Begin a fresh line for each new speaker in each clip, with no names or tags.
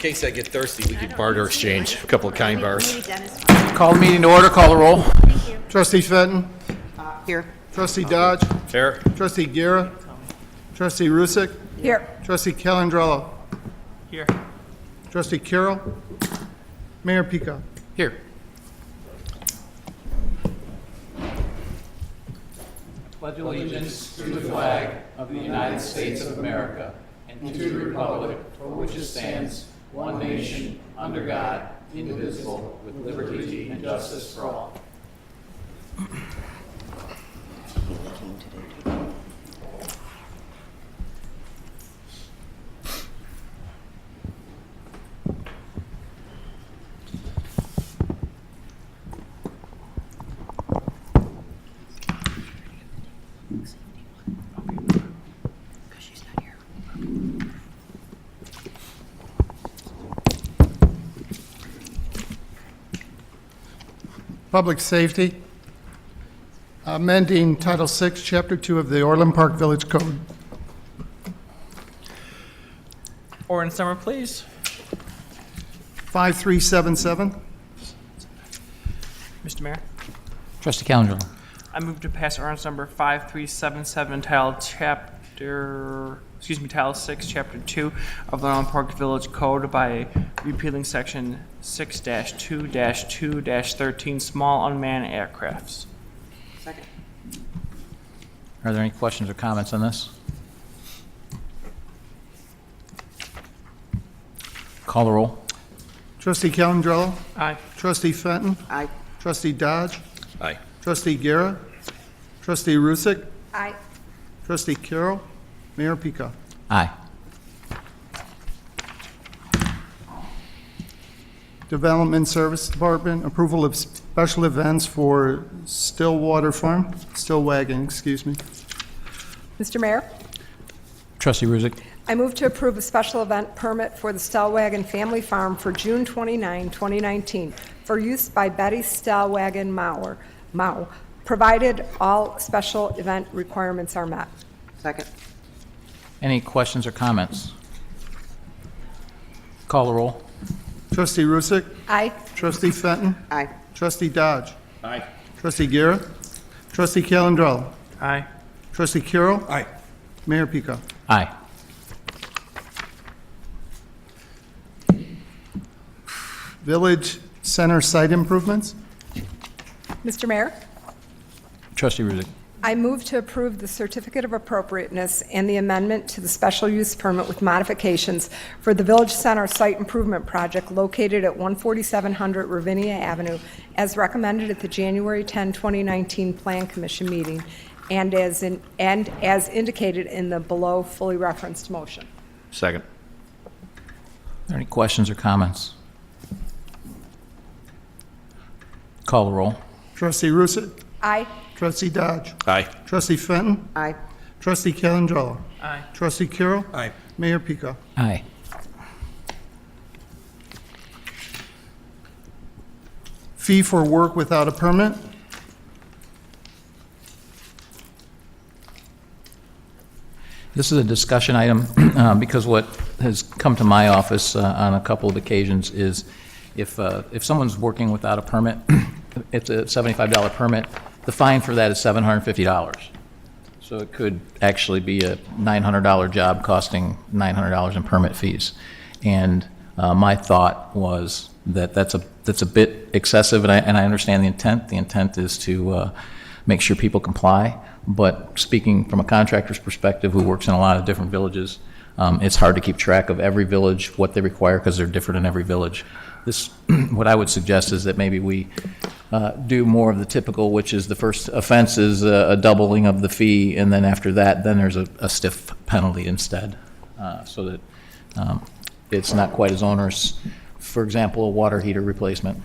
case I get thirsty, we could barter exchange a couple of kind bars.
Call the meeting to order. Call the roll.
Trustee Fenton.
Here.
Trustee Dodge.
Fair?
Trustee Guerra. Trustee Rusick.
Here.
Trustee Calandrello.
Here.
Trustee Carroll. Mayor Pico.
Here. Pledge allegiance to the flag of the United States of America and to the republic for which it stands, one nation, under God, indivisible, with liberty and justice for all.
Public Safety. Amending Title VI, Chapter 2 of the Orland Park Village Code.
Ordinance number, please.
5377.
Mr. Mayor,
Trustee Calandrello.
I move to pass ordinance number 5377 Title 6, Chapter 2 of the Orland Park Village Code by repealing Section 6-2-2-13 small unmanned aircrafts.
Second.
Are there any questions or comments on this? Call the roll.
Trustee Calandrello.
Aye.
Trustee Fenton.
Aye.
Trustee Dodge.
Aye.
Trustee Guerra. Trustee Rusick.
Aye.
Trustee Carroll. Mayor Pico.
Aye.
Development Service Department, approval of special events for Stillwagon, excuse me.
Mr. Mayor,
Trustee Rusick.
I move to approve a special event permit for the Stellwagen Family Farm for June 29, 2019, for use by Betty Stellwagen Mao, provided all special event requirements are met.
Second.
Any questions or comments? Call the roll.
Trustee Rusick.
Aye.
Trustee Fenton.
Aye.
Trustee Dodge.
Aye.
Trustee Guerra. Trustee Calandrello.
Aye.
Trustee Carroll.
Aye.
Mayor Pico.
Aye.
Village Center site improvements.
Mr. Mayor,
Trustee Rusick.
I move to approve the certificate of appropriateness and the amendment to the special use permit with modifications for the Village Center Site Improvement Project located at 14700 Ravinia Avenue, as recommended at the January 10, 2019 Plan Commission meeting, and as indicated in the below fully referenced motion.
Second.
Are there any questions or comments? Call the roll.
Trustee Rusick.
Aye.
Trustee Dodge.
Aye.
Trustee Fenton.
Aye.
Trustee Calandrello.
Aye.
Trustee Carroll.
Aye.
Mayor Pico.
Aye.
Fee for work without a permit.
This is a discussion item because what has come to my office on a couple of occasions is if someone's working without a permit, it's a $75 permit. The fine for that is $750. So it could actually be a $900 job costing $900 in permit fees. And my thought was that that's a bit excessive, and I understand the intent. The intent is to make sure people comply. But speaking from a contractor's perspective who works in a lot of different villages, it's hard to keep track of every village, what they require, because they're different in every village. What I would suggest is that maybe we do more of the typical, which is the first offense is a doubling of the fee, and then after that, then there's a stiff penalty instead, so that it's not quite as onerous. For example, a water heater replacement.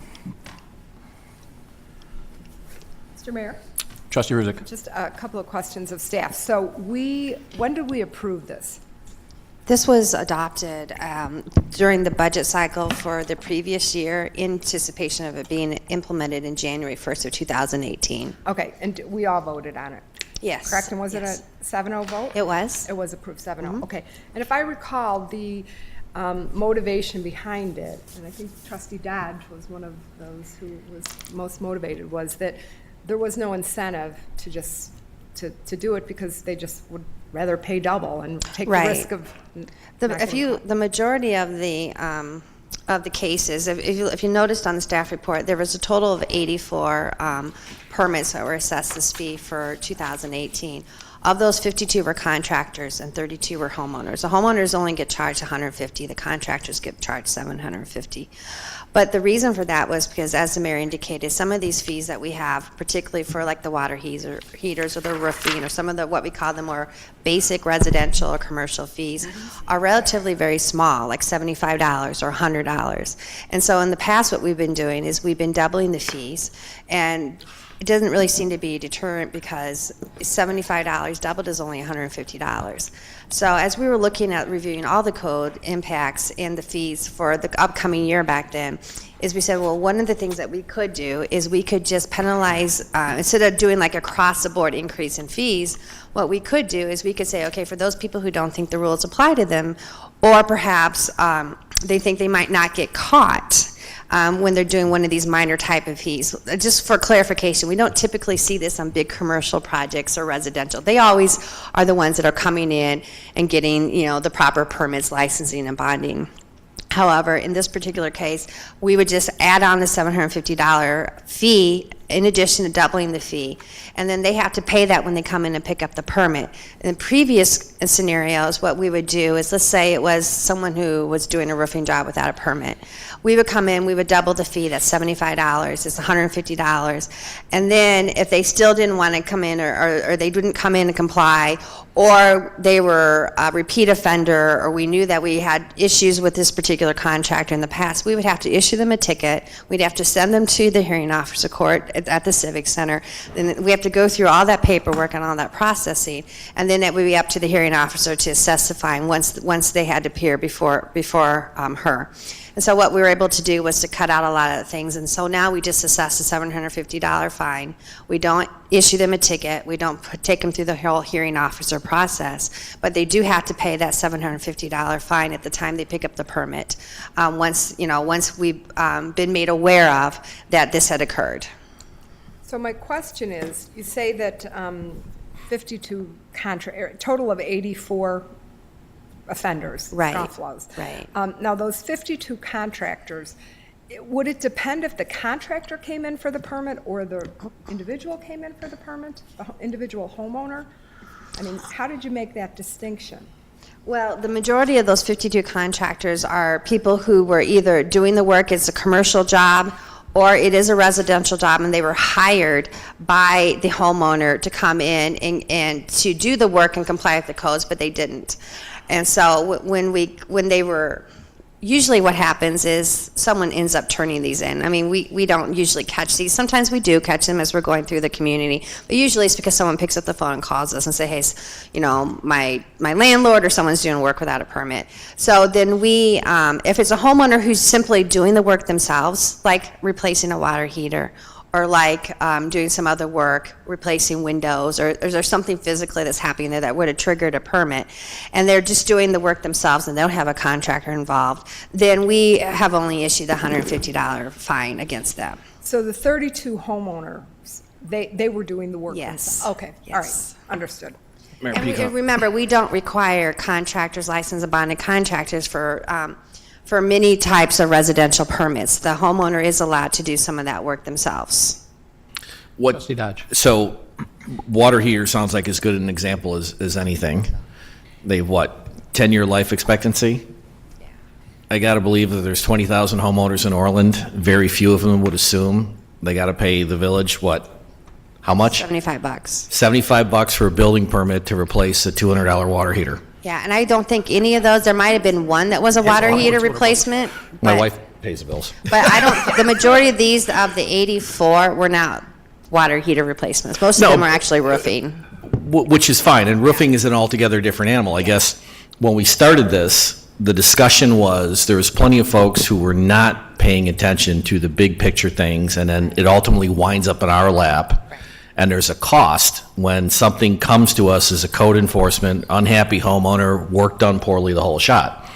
Mr. Mayor,
Trustee Rusick.
just a couple of questions of staff. So when did we approve this?
This was adopted during the budget cycle for the previous year in anticipation of it being implemented in January 1st of 2018.
Okay, and we all voted on it,
Yes.
correct? And was
yes.
it a 7-0 vote?
It was.
It was approved 7-0, okay. And if I recall, the motivation behind it, and I think trustee Dodge was one of those who was most motivated, was that there was no incentive to just, to do it because they just would rather pay double and take the
Right.
risk of.
The majority of the cases, if you noticed on the staff report, there was a total of 84 permits that were assessed this fee for 2018. Of those, 52 were contractors and 32 were homeowners. The homeowners only get charged $150, the contractors get charged $750. But the reason for that was because, as the mayor indicated, some of these fees that we have, particularly for like the water heaters or the roofing or some of the what we call the more basic residential or commercial fees, are relatively very small, like $75 or $100. And so in the past, what we've been doing is we've been doubling the fees, and it doesn't really seem to be a deterrent because $75 doubled is only $150. So as we were looking at reviewing all the code impacts and the fees for the upcoming year back then, is we said, well, one of the things that we could do is we could just penalize, instead of doing like across-the-board increase in fees, what we could do is we could say, okay, for those people who don't think the rules apply to them, or perhaps they think they might not get caught, when they're doing one of these minor type of fees. Just for clarification, we don't typically see this on big commercial projects or residential. They always are the ones that are coming in and getting, the proper permits, licensing, and bonding. However, in this particular case, we would just add on the $750 fee in addition to doubling the fee. And then they have to pay that when they come in and pick up the permit. In previous scenarios, what we would do is, let's say it was someone who was doing a roofing job without a permit. We would come in, we would double the fee, that's $75, it's $150. And then if they still didn't want to come in, or they didn't come in and comply, or they were a repeat offender, or we knew that we had issues with this particular contractor in the past, we would have to issue them a ticket. We'd have to send them to the hearing officer court at the Civic Center. Then we have to go through all that paperwork and all that processing, and then it would be up to the hearing officer to assess the fine once they had to appear before her. And so what we were able to do was to cut out a lot of the things, and so now we just assess a $750 fine. We don't issue them a ticket. We don't take them through the whole hearing officer process, but they do have to pay that $750 fine at the time they pick up the permit, once we've been made aware of that this had occurred.
So my question is, you say that 52 total of 84 offenders,
Right,
scofflaws.
right.
Now, those 52 contractors, would it depend if the contractor came in for the permit or the individual came in for the permit, the individual homeowner? I mean, how did you make that distinction?
Well, the majority of those 52 contractors are people who were either doing the work as a commercial job or it is a residential job, and they were hired by the homeowner to come in and to do the work and comply with the codes, but they didn't. And so when they were, usually what happens is someone ends up turning these in. I mean, we don't usually catch these. Sometimes we do catch them as we're going through the community, but usually it's because someone picks up the phone and calls us and say, hey, my landlord or someone's doing work without a permit. So then we, if it's a homeowner who's simply doing the work themselves, like replacing a water heater, or like doing some other work, replacing windows, or is there something physically that's happening there that would have triggered a permit, and they're just doing the work themselves and they don't have a contractor involved, then we have only issued the $150 fine against them.
So the 32 homeowners, they were doing the work
Yes.
themselves? Okay, all
Yes.
right, understood.
Mayor
And
Peacock.
remember, we don't require contractors, licensed and bonded contractors for many types of residential permits. The homeowner is allowed to do some of that work themselves.
Trustee Dodge.
So water heater sounds like as good an example as anything. They have 10-year life expectancy? I got to believe that there's 20,000 homeowners in Orland. Very few of them would assume they got to pay the village, how much?
$75.
$75 for a building permit to replace a $200 water heater.
Yeah, and I don't think any of those, there might have been one that was a water heater replacement.
My
but-
wife pays the bills.
But the majority of these, of the 84, were not water heater replacements. Most of
No.
them were actually roofing.
Which is fine, and roofing is an altogether different animal. I guess when we started this, the discussion was there was plenty of folks who were not paying attention to the big picture things, and then it ultimately winds up in our lap. And there's a cost when something comes to us as a code enforcement, unhappy homeowner, work done poorly, the whole shot.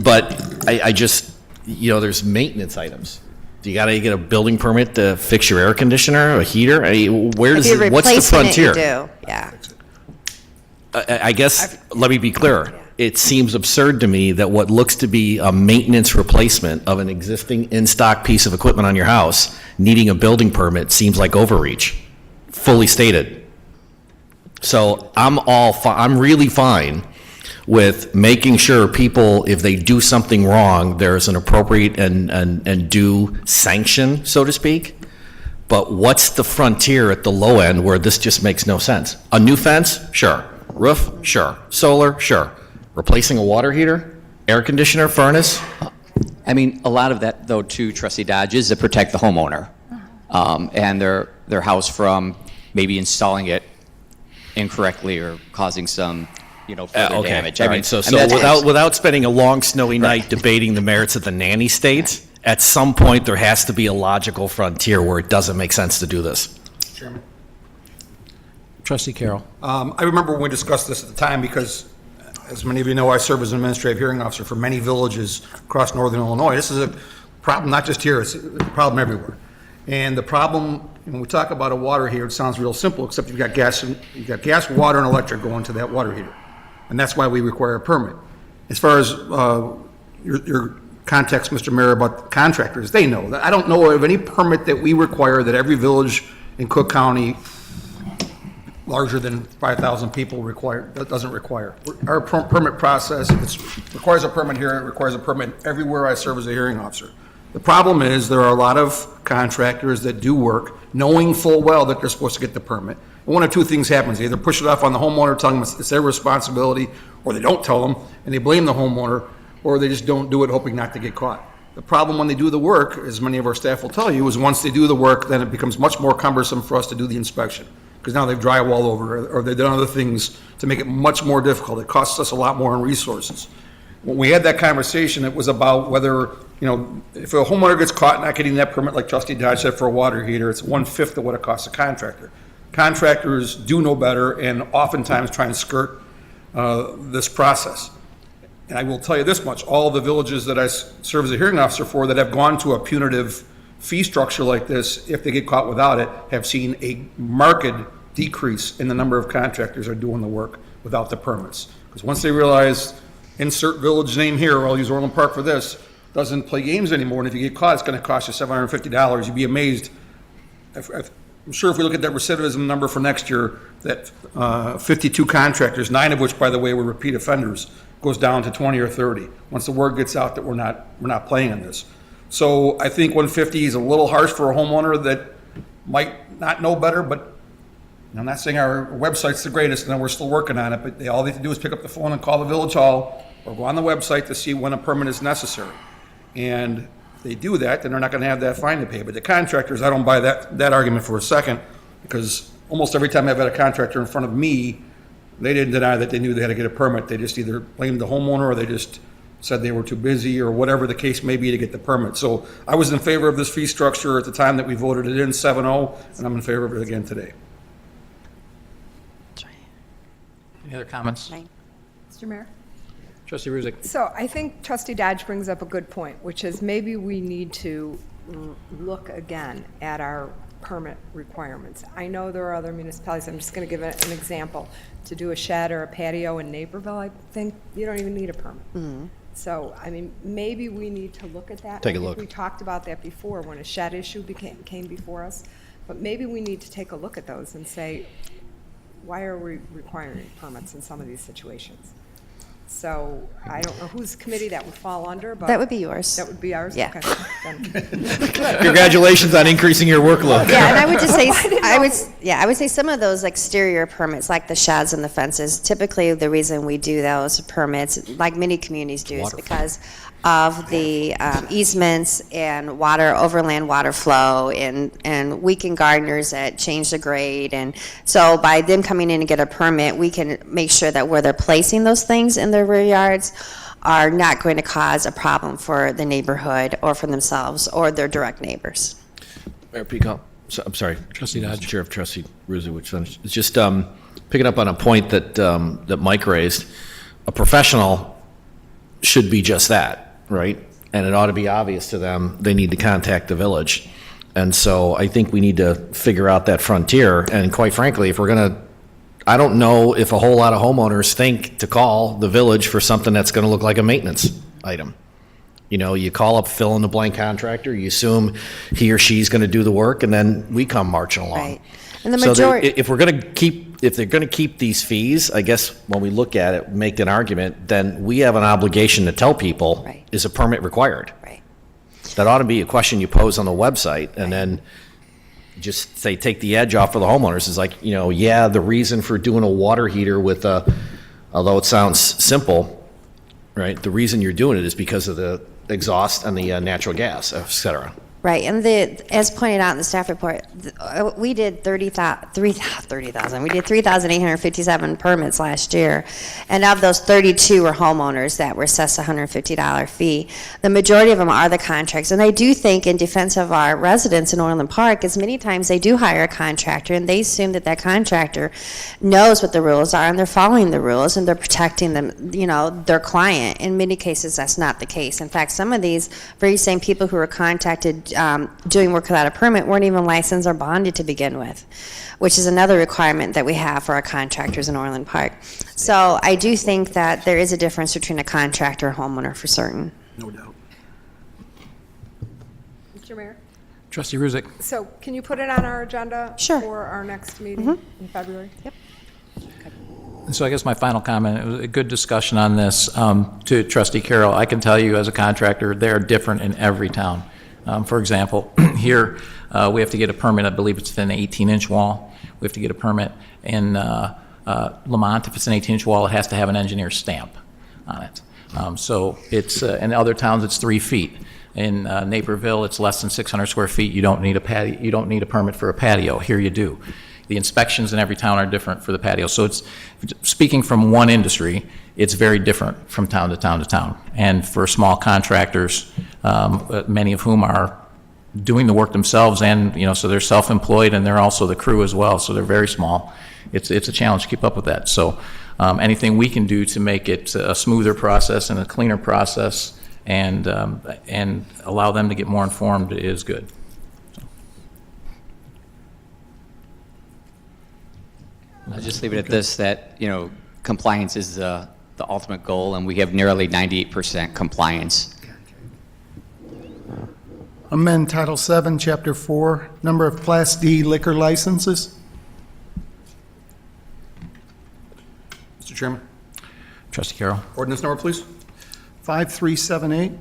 But I just, there's maintenance items. Do you gotta get a building permit to fix your air conditioner, a heater? Where does
If you're
it, what's the
replacing it, you
frontier?
do, yeah.
I guess, let me be clear. It seems absurd to me that what looks to be a maintenance replacement of an existing in-stock piece of equipment on your house needing a building permit seems like overreach, fully stated. So I'm really fine with making sure people, if they do something wrong, there's an appropriate and due sanction, so to speak. But what's the frontier at the low end where this just makes no sense? A new fence? Sure. Roof? Sure. Solar? Sure. Replacing a water heater? Air conditioner? Furnace?
I mean, a lot of that, though, too, Trustee Dodge, is to protect the homeowner and their house from maybe installing it incorrectly or causing some, further
Okay.
damage.
All right. So
that's-
without spending a long snowy night debating the merits of the nanny state, at some point there has to be a logical frontier where it doesn't make sense to do this.
Chairman.
Trustee Carroll.
I remember when we discussed this at the time because, as many of you know, I serve as an administrative hearing officer for many villages across northern Illinois. This is a problem not just here, it's a problem everywhere. And the problem, when we talk about a water heater, it sounds real simple, except you've got gas, water, and electric going to that water heater. And that's why we require a permit. As far as your context, Mr. Mayor, about contractors, they know. I don't know of any permit that we require that every village in Cook County larger than 5,000 people that doesn't require. Our permit process, if it requires a permit here, it requires a permit everywhere I serve as a hearing officer. The problem is there are a lot of contractors that do work knowing full well that they're supposed to get the permit. And one of two things happens. They either push it off on the homeowner, telling them it's their responsibility, or they don't tell them and they blame the homeowner, or they just don't do it hoping not to get caught. The problem when they do the work, as many of our staff will tell you, is once they do the work, then it becomes much more cumbersome for us to do the inspection. Because now they've drywall over or they've done other things to make it much more difficult. It costs us a lot more in resources. When we had that conversation, it was about whether, if a homeowner gets caught not getting that permit, like Trustee Dodge said, for a water heater, it's 1/5 of what it costs a contractor. Contractors do know better and oftentimes try and skirt this process. And I will tell you this much, all the villages that I serve as a hearing officer for that have gone to a punitive fee structure like this, if they get caught without it, have seen a marked decrease in the number of contractors that are doing the work without the permits. Because once they realize, insert village name here, or I'll use Orland Park for this, doesn't play games anymore, and if you get caught, it's going to cost you $750. You'd be amazed. I'm sure if we look at that recidivism number for next year, that 52 contractors, 9 of which, by the way, were repeat offenders, goes down to 20 or 30. Once the word gets out that we're not playing in this. So I think 150 is a little harsh for a homeowner that might not know better, but I'm not saying our website's the greatest and we're still working on it, but all they have to do is pick up the phone and call the village hall or go on the website to see when a permit is necessary. And if they do that, then they're not going to have that fine to pay. But the contractors, I don't buy that argument for a second, because almost every time I've had a contractor in front of me, they didn't deny that they knew they had to get a permit. They just either blamed the homeowner or they just said they were too busy or whatever the case may be to get the permit. So I was in favor of this fee structure at the time that we voted it in 7-0, and I'm in favor of it again today.
Any other comments?
Mr. Mayor?
Trustee Ruzick.
So I think Trustee Dodge brings up a good point, which is maybe we need to look again at our permit requirements. I know there are other municipalities, I'm just going to give an example. To do a shed or a patio in Naperville, I think you don't even need a permit. So, I mean, maybe we need to look at that.
Take a
I think
look.
we talked about that before when a shed issue came before us, but maybe we need to take a look at those and say, why are we requiring permits in some of these situations? So I don't know whose committee that would fall under, but.
That would be yours.
That would be ours?
Yeah.
Okay. Then-
Congratulations on increasing your workload.
Yeah, and I would just say,
didn't
I would say some of those exterior permits, like the sheds and the fences, typically the reason we do those permits, like many communities do, is because of the easements and overland water flow and weekend gardeners that change the grade. And so by them coming in and get a permit, we can make sure that where they're placing those things in their rear yards are not going to cause a problem for the neighborhood or for themselves or their direct neighbors.
Mayor Peacock, I'm sorry.
Trustee Dodge.
Chair of Trustee Ruzzi, which it's just picking up on a point that Mike raised. A professional should be just that, right? And it ought to be obvious to them, they need to contact the village. And so I think we need to figure out that frontier, and quite frankly, if we're gonna, I don't know if a whole lot of homeowners think to call the village for something that's gonna look like a maintenance item. You know, you call up fill in the blank contractor, you assume he or she's gonna do the work, and then we come marching along.
Right. And the
So
majority.
if we're gonna keep, if they're gonna keep these fees, I guess when we look at it, make an argument, then we have an obligation to tell people,
Right.
is a permit required?
Right.
That ought to be a question you pose on the website, and then just say, take the edge off for the homeowners. Is like, you know, yeah, the reason for doing a water heater with a, although it sounds simple, right? The reason you're doing it is because of the exhaust and the natural gas, et cetera.
Right, and as pointed out in the staff report, we did 3,857 permits last year, and of those, 32 were homeowners that were assessed a $150 fee. The majority of them are the contractors, and I do think in defense of our residents in Orland Park, is many times they do hire a contractor, and they assume that that contractor knows what the rules are, and they're following the rules, and they're protecting them, you know, their client. In many cases, that's not the case. In fact, some of these very same people who were contacted doing work without a permit weren't even licensed or bonded to begin with, which is another requirement that we have for our contractors in Orland Park. So I do think that there is a difference between a contractor and homeowner for certain.
No doubt.
Mr. Mayor?
Trustee Ruzick.
So can you put it on our agenda?
Sure.
For our next meeting in February? Yep.
So I guess my final comment, it was a good discussion on this. To Trustee Carroll, I can tell you as a contractor, they're different in every town. For example, here, we have to get a permit, I believe it's an 18-inch wall. We have to get a permit. In Lamont, if it's an 18-inch wall, it has to have an engineer's stamp on it. So it's, in other towns, it's 3 feet. In Naperville, it's less than 600 square feet. You don't need a patio, you don't need a permit for a patio. Here you do. The inspections in every town are different for the patio. So it's, speaking from one industry, it's very different from town to town to town. And for small contractors, many of whom are doing the work themselves, and, you know, so they're self-employed, and they're also the crew as well, so they're very small. It's a challenge to keep up with that. So anything we can do to make it a smoother process and a cleaner process, and allow them to get more informed is good.
I'll just leave it at this, that, you know, compliance is the ultimate goal, and we have nearly 98% compliance.
Amend Title VII, Chapter 4, number of Class D liquor licenses.
Mr. Chairman,
Trustee Carroll.
ordinance number, please.
5378.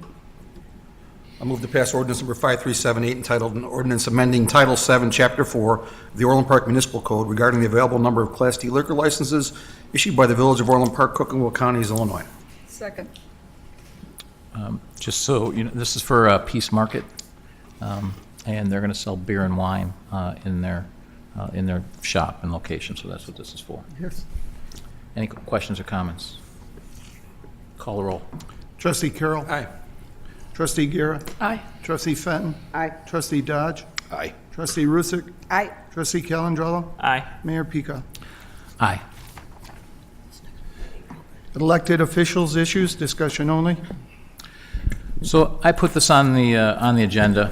I move to pass ordinance number 5378 entitled an ordinance amending Title VII, Chapter 4 of the Orland Park Municipal Code regarding the available number of Class D liquor licenses issued by the Village of Orland Park, Cook and Will Counties, Illinois.
Second.
Just so, you know, this is for Peace Market, and they're going to sell beer and wine in their shop and location, so that's what this is for.
Yes.
Any questions or comments? Call the roll.
Trustee Carroll.
Aye.
Trustee Guerra.
Aye.
Trustee Fenton.
Aye.
Trustee Dodge.
Aye.
Trustee Rusick.
Aye.
Trustee Calendro.
Aye.
Mayor Pika.
Aye.
Elected officials issues, discussion only.
So I put this on the agenda.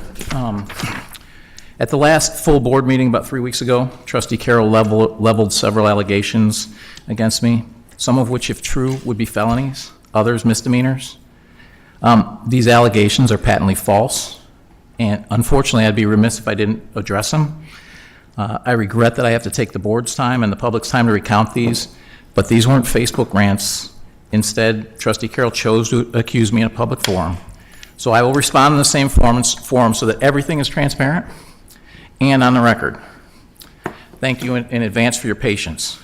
At the last full board meeting about 3 weeks ago, Trustee Carroll leveled several allegations against me, some of which, if true, would be felonies, others misdemeanors. These allegations are patently false, and unfortunately, I'd be remiss if I didn't address them. I regret that I have to take the board's time and the public's time to recount these, but these weren't Facebook rants. Instead, Trustee Carroll chose to accuse me in a public forum. So I will respond in the same forum so that everything is transparent and on the record. Thank you in advance for your patience.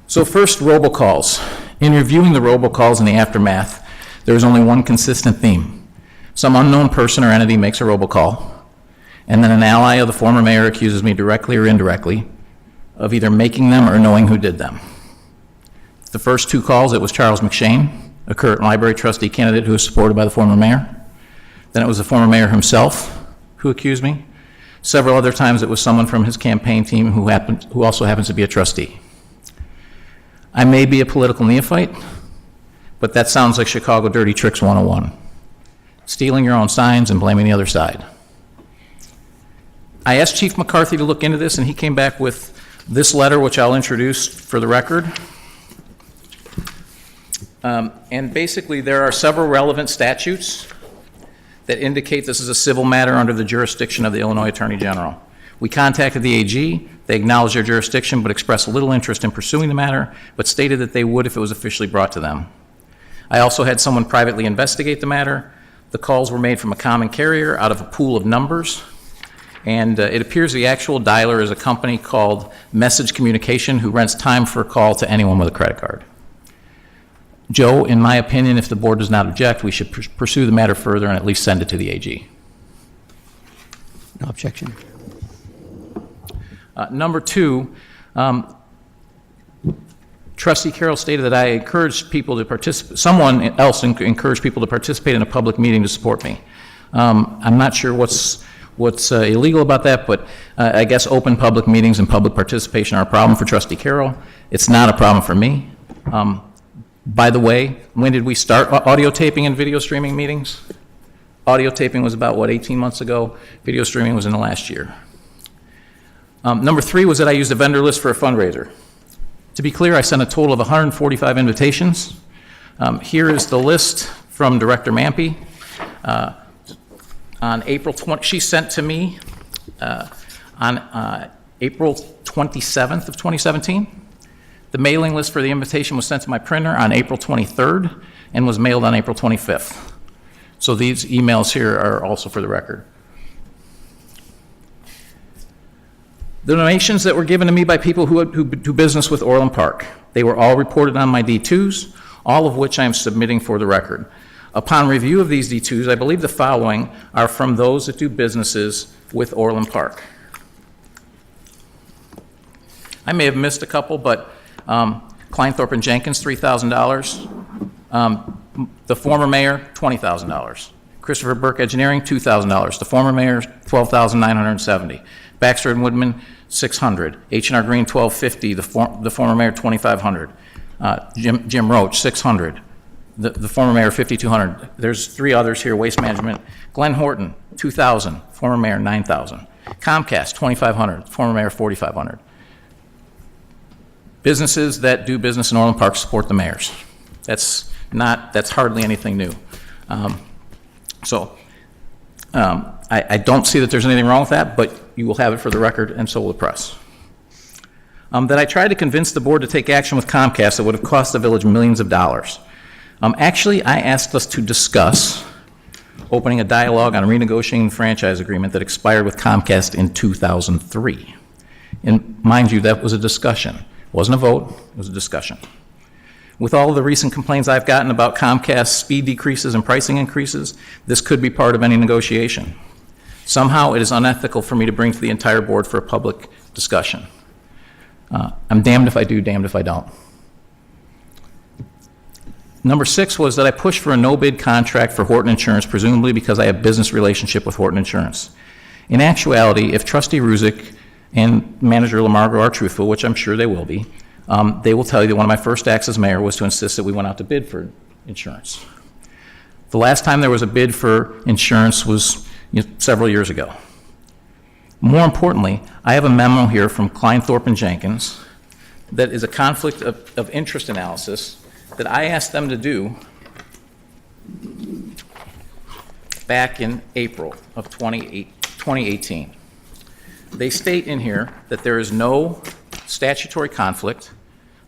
So first, robocalls. In reviewing the robocalls in the aftermath, there is only one consistent theme. Some unknown person or entity makes a robocall, and then an ally of the former mayor accuses me directly or indirectly of either making them or knowing who did them. The first 2 calls, it was Charles McShane, a current library trustee candidate who was supported by the former mayor. Then it was the former mayor himself who accused me. Several other times it was someone from his campaign team who also happens to be a trustee. I may be a political neophyte, but that sounds like Chicago Dirty Tricks 101. Stealing your own signs and blaming the other side. I asked Chief McCarthy to look into this, and he came back with this letter, which I'll introduce for the record. And basically, there are several relevant statutes that indicate this is a civil matter under the jurisdiction of the Illinois Attorney General. We contacted the AG. They acknowledged their jurisdiction, but expressed little interest in pursuing the matter, but stated that they would if it was officially brought to them. I also had someone privately investigate the matter. The calls were made from a common carrier out of a pool of numbers, and it appears the actual dialer is a company called Message Communication, who rents time for a call to anyone with a credit card. Joe, in my opinion, if the board does not object, we should pursue the matter further and at least send it to the AG.
No objection.
Number two, Trustee Carroll stated that I encouraged people to participate, someone else encouraged people to participate in a public meeting to support me. I'm not sure what's illegal about that, but I guess open public meetings and public participation are a problem for Trustee Carroll. It's not a problem for me. By the way, when did we start audio taping and video streaming meetings? Audio taping was about, 18 months ago? Video streaming was in the last year. Number three was that I used a vendor list for a fundraiser. To be clear, I sent a total of 145 invitations. Here is the list from Director Mampy. On April 20, she sent to me on April 27th of 2017. The mailing list for the invitation was sent to my printer on April 23rd and was mailed on April 25th. So these emails here are also for the record. The donations that were given to me by people who do business with Orland Park, they were all reported on my D2s, all of which I am submitting for the record. Upon review of these D2s, I believe the following are from those that do businesses with Orland Park. I may have missed a couple, but Kleinthorpe and Jenkins, $3,000. The former mayor, $20,000. Christopher Burke Engineering, $2,000. The former mayor, $12,970. Baxter and Woodman, $600. H&R Green, $1,250. The former mayor, $2,500. Jim Roach, $600. The former mayor, $5,200. There's three others here. Waste Management. Glenn Horton, $2,000. Former mayor, $9,000. Comcast, $2,500. Former mayor, $4,500. Businesses that do business in Orland Park support the mayors. That's hardly anything new. I don't see that there's anything wrong with that, but you will have it for the record, and so will the press. That I tried to convince the board to take action with Comcast that would have cost the village millions of dollars. Actually, I asked us to discuss opening a dialogue on a renegotiating franchise agreement that expired with Comcast in 2003. And mind you, that was a discussion. It wasn't a vote, it was a discussion. With all of the recent complaints I've gotten about Comcast's speed decreases and pricing increases, this could be part of any negotiation. Somehow, it is unethical for me to bring to the entire board for a public discussion. I'm damned if I do, damned if I don't. Number 6 was that I pushed for a no-bid contract for Horton Insurance, presumably because I have a business relationship with Horton Insurance. In actuality, if Trustee Ruzick and Manager Lamargo are truthful, which I'm sure they will be, they will tell you that one of my first acts as mayor was to insist that we went out to bid for insurance. The last time there was a bid for insurance was several years ago. More importantly, I have a memo here from Kleinthorpe and Jenkins that is a conflict of interest analysis that I asked them to do back in April of 2018. They state in here that there is no statutory conflict,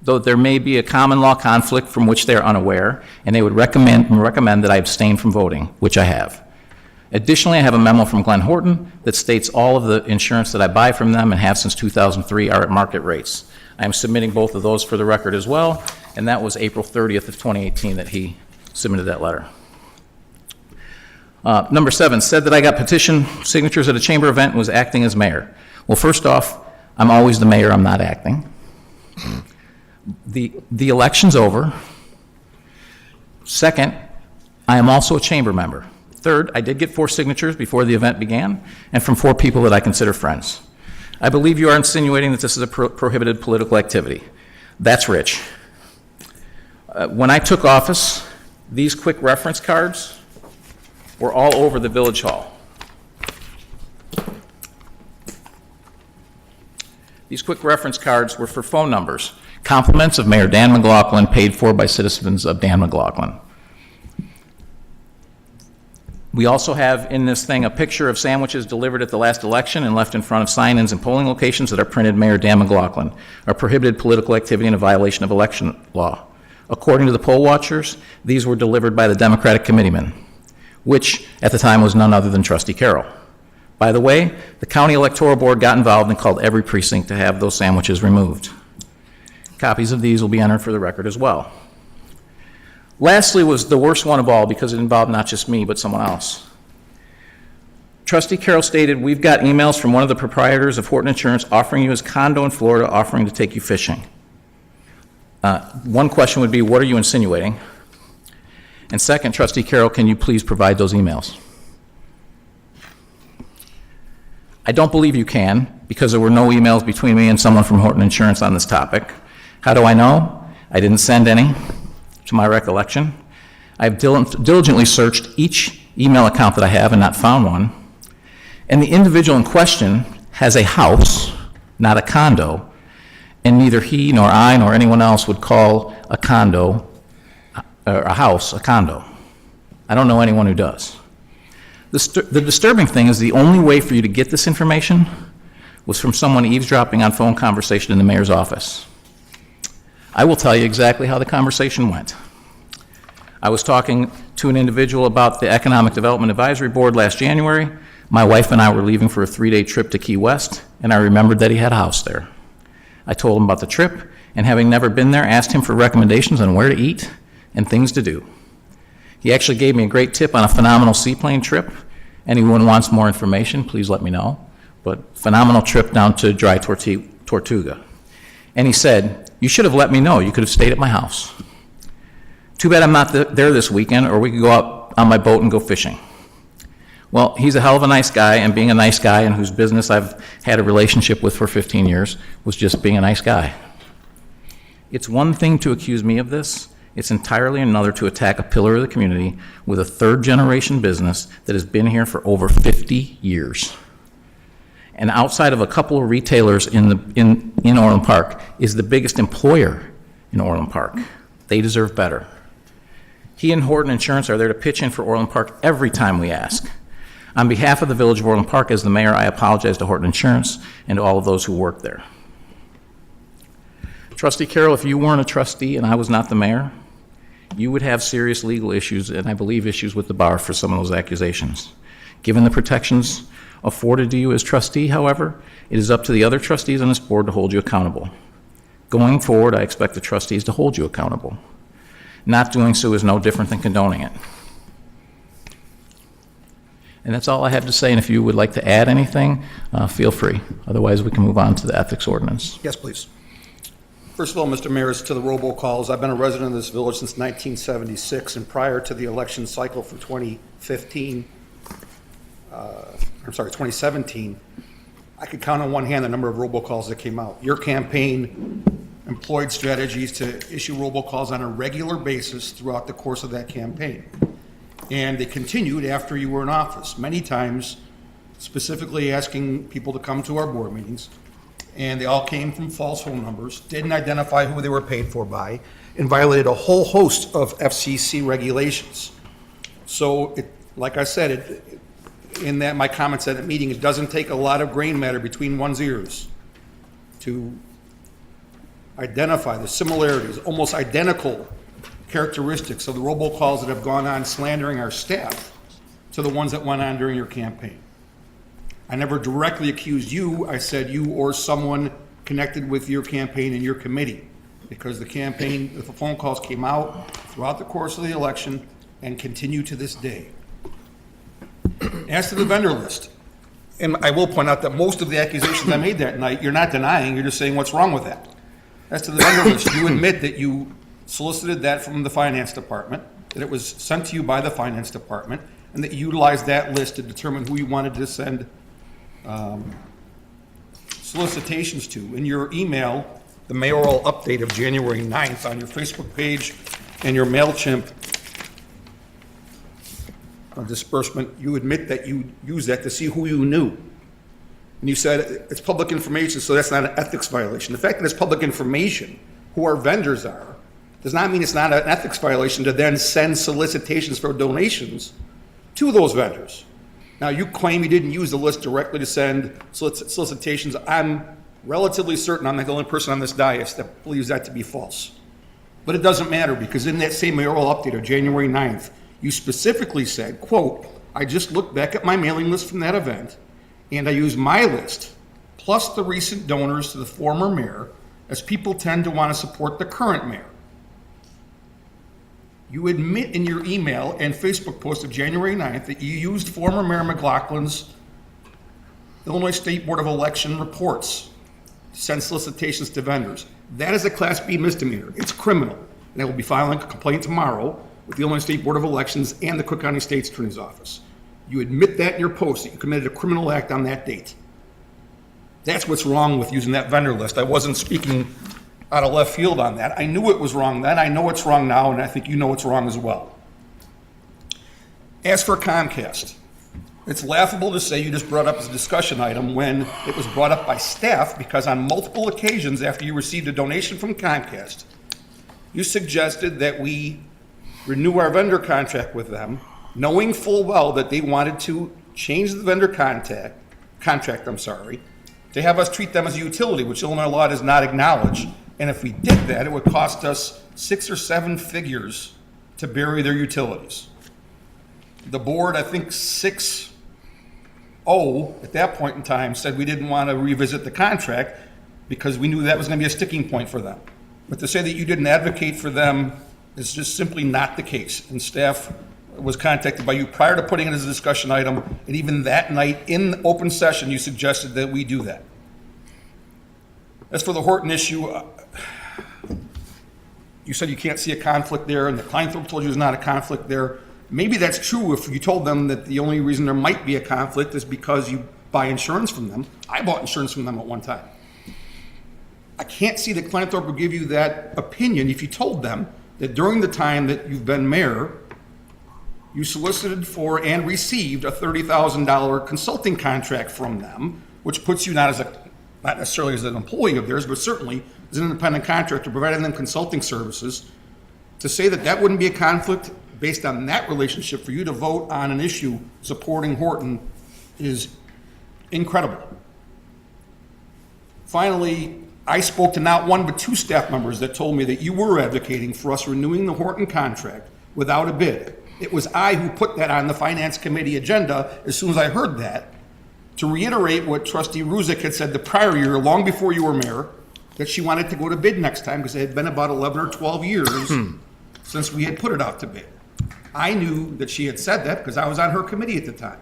though there may be a common law conflict from which they are unaware, and they would recommend that I abstain from voting, which I have. Additionally, I have a memo from Glenn Horton that states all of the insurance that I buy from them and have since 2003 are at market rates. I am submitting both of those for the record as well, and that was April 30th of 2018 that he submitted that letter. Number 7, said that I got petition signatures at a chamber event and was acting as mayor. Well, first off, I'm always the mayor, I'm not acting. The election's over. Second, I am also a chamber member. Third, I did get 4 signatures before the event began, and from 4 people that I consider friends. I believe you are insinuating that this is a prohibited political activity. That's rich. When I took office, These quick reference cards were all over the Village Hall. These quick reference cards were for phone numbers, compliments of Mayor Dan McLaughlin, paid for by citizens of Dan McLaughlin. We also have in this thing a picture of sandwiches delivered at the last election and left in front of sign-ins and polling locations that are printed Mayor Dan McLaughlin, a prohibited political activity and a violation of election law. According to the poll watchers, these were delivered by the Democratic committeeman, which at the time was none other than Trustee Carroll. By the way, the county electoral board got involved and called every precinct to have those sandwiches removed. Copies of these will be entered for the record as well. Lastly was the worst one of all because it involved not just me, but someone else. Trustee Carroll stated, "We've got emails from one of the proprietors of Horton Insurance offering you his condo in Florida, offering to take you fishing." One question would be, what are you insinuating? And second, Trustee Carroll, can you please provide those emails? I don't believe you can, because there were no emails between me and someone from Horton Insurance on this topic. How do I know? I didn't send any, to my recollection. I've diligently searched each email account that I have and not found one. And the individual in question has a house, not a condo, and neither he nor I nor anyone else would call a condo, or a house, a condo. I don't know anyone who does. The disturbing thing is the only way for you to get this information was from someone eavesdropping on phone conversation in the mayor's office. I will tell you exactly how the conversation went. I was talking to an individual about the Economic Development Advisory Board last January. My wife and I were leaving for a 3-day trip to Key West, and I remembered that he had a house there. I told him about the trip, and having never been there, asked him for recommendations on where to eat and things to do. He actually gave me a great tip on a phenomenal seaplane trip. Anyone wants more information, please let me know. But phenomenal trip down to Dry Tortuga. And he said, "You should have let me know. You could have stayed at my house. Too bad I'm not there this weekend, or we could go out on my boat and go fishing." Well, he's a hell of a nice guy, and being a nice guy and whose business I've had a relationship with for 15 years was just being a nice guy. It's one thing to accuse me of this. It's entirely another to attack a pillar of the community with a third-generation business that has been here for over 50 years. And outside of a couple of retailers in Orland Park, is the biggest employer in Orland Park. They deserve better. He and Horton Insurance are there to pitch in for Orland Park every time we ask. On behalf of the Village of Orland Park, as the mayor, I apologize to Horton Insurance and to all of those who work there. Trustee Carroll, if you weren't a trustee and I was not the mayor, you would have serious legal issues, and I believe issues with the bar for some of those accusations. Given the protections afforded to you as trustee, however, it is up to the other trustees on this board to hold you accountable. Going forward, I expect the trustees to hold you accountable. Not doing so is no different than condoning it. And that's all I have to say, and if you would like to add anything, feel free. Otherwise, we can move on to the ethics ordinance.
Yes, please. First of all, Mr. Mayor, as to the robocalls, I've been a resident of this village since 1976, and prior to the election cycle for 2017, I could count on one hand the number of robocalls that came out. Your campaign employed strategies to issue robocalls on a regular basis throughout the course of that campaign. And they continued after you were in office, many times specifically asking people to come to our board meetings. And they all came from false phone numbers, didn't identify who they were paid for by, and violated a whole host of FCC regulations. So, like I said, in that my comments at that meeting, it doesn't take a lot of grain matter between one's ears to identify the similarities, almost identical characteristics of the robocalls that have gone on slandering our staff to the ones that went on during your campaign. I never directly accused you. I said you or someone connected with your campaign and your committee, because the campaign, the phone calls came out throughout the course of the election and continue to this day. As to the vendor list, and I will point out that most of the accusations I made that night, you're not denying, you're just saying what's wrong with that. As to the vendor list, you admit that you solicited that from the finance department, that it was sent to you by the finance department, and that you utilized that list to determine who you wanted to send solicitations to. In your email, the mayoral update of January 9th on your Facebook page and your MailChimp disbursement, you admit that you used that to see who you knew. And you said it's public information, so that's not an ethics violation. The fact that it's public information, who our vendors are, does not mean it's not an ethics violation to then send solicitations for donations to those vendors. Now, you claim you didn't use the list directly to send solicitations. I'm relatively certain I'm not the only person on this dais that believes that to be false. But it doesn't matter, because in that same mayoral update of January 9th, you specifically said, quote, "I just looked back at my mailing list from that event, and I used my list, plus the recent donors to the former mayor, as people tend to want to support the current mayor." You admit in your email and Facebook post of January 9th that you used former Mayor McLaughlin's Illinois State Board of Election reports to send solicitations to vendors. That is a Class B misdemeanor. It's criminal. And I will be filing a complaint tomorrow with the Illinois State Board of Elections and the Cook County State's Attorney's Office. You admit that in your post, that you committed a criminal act on that date. That's what's wrong with using that vendor list. I wasn't speaking out of left field on that. I knew it was wrong then, I know it's wrong now, and I think you know it's wrong as well. As for Comcast, it's laughable to say you just brought up as a discussion item when it was brought up by staff, because on multiple occasions after you received a donation from Comcast, you suggested that we renew our vendor contract with them, knowing full well that they wanted to change the vendor contract, to have us treat them as a utility, which Illinois law does not acknowledge. And if we did that, it would cost us 6 or 7 figures to bury their utilities. The board, I think 6-0 at that point in time, said we didn't want to revisit the contract because we knew that was going to be a sticking point for them. But to say that you didn't advocate for them is just simply not the case. And staff was contacted by you prior to putting it as a discussion item, and even that night in open session, you suggested that we do that. As for the Horton issue, you said you can't see a conflict there, and the Kleinthorpe told you there's not a conflict there. Maybe that's true if you told them that the only reason there might be a conflict is because you buy insurance from them. I bought insurance from them at one time. I can't see that Kleinthorpe would give you that opinion if you told them that during the time that you've been mayor, you solicited for and received a $30,000 consulting contract from them, which puts you not necessarily as an employee of theirs, but certainly as an independent contractor providing them consulting services. To say that that wouldn't be a conflict based on that relationship for you to vote on an issue supporting Horton is incredible. Finally, I spoke to not one but 2 staff members that told me that you were advocating for us renewing the Horton contract without a bid. It was I who put that on the Finance Committee agenda as soon as I heard that, to reiterate what Trustee Ruzick had said the prior year, long before you were mayor, that she wanted to go to bid next time because it had been about 11 or 12 years since we had put it out to bid. I knew that she had said that because I was on her committee at the time.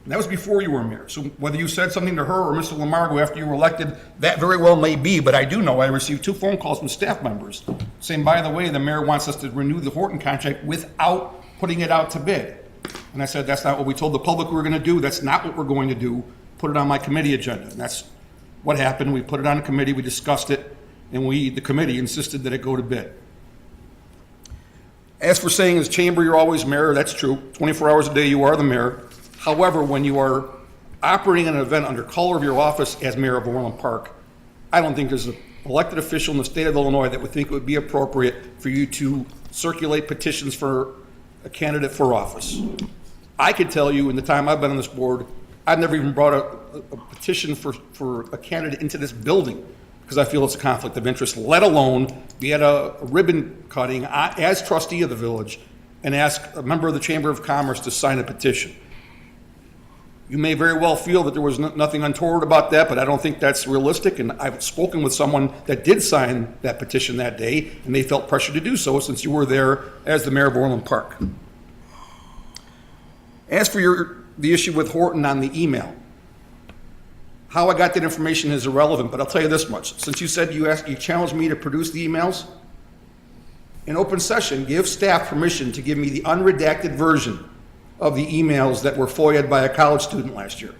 And that was before you were mayor. So whether you said something to her or Mr. Lamargo after you were elected, that very well may be, but I do know I received 2 phone calls from staff members saying, by the way, the mayor wants us to renew the Horton contract without putting it out to bid. And I said, that's not what we told the public we were going to do. That's not what we're going to do. Put it on my committee agenda. And that's what happened. We put it on a committee, we discussed it, and the committee insisted that it go to bid. As for saying as chamber you're always mayor, that's true. 24 hours a day you are the mayor. However, when you are operating an event under color of your office as mayor of Orland Park, I don't think there's an elected official in the state of Illinois that would think it would be appropriate for you to circulate petitions for a candidate for office. I could tell you in the time I've been on this board, I've never even brought a petition for a candidate into this building because I feel it's a conflict of interest, let alone be at a ribbon cutting as trustee of the village and ask a member of the Chamber of Commerce to sign a petition. You may very well feel that there was nothing untoward about that, but I don't think that's realistic, and I've spoken with someone that did sign that petition that day, and they felt pressure to do so since you were there as the mayor of Orland Park. As for the issue with Horton on the email, how I got that information is irrelevant, but I'll tell you this much. Since you said you challenged me to produce the emails, in open session, give staff permission to give me the unredacted version of the emails that were FOIA'd by a college student last year.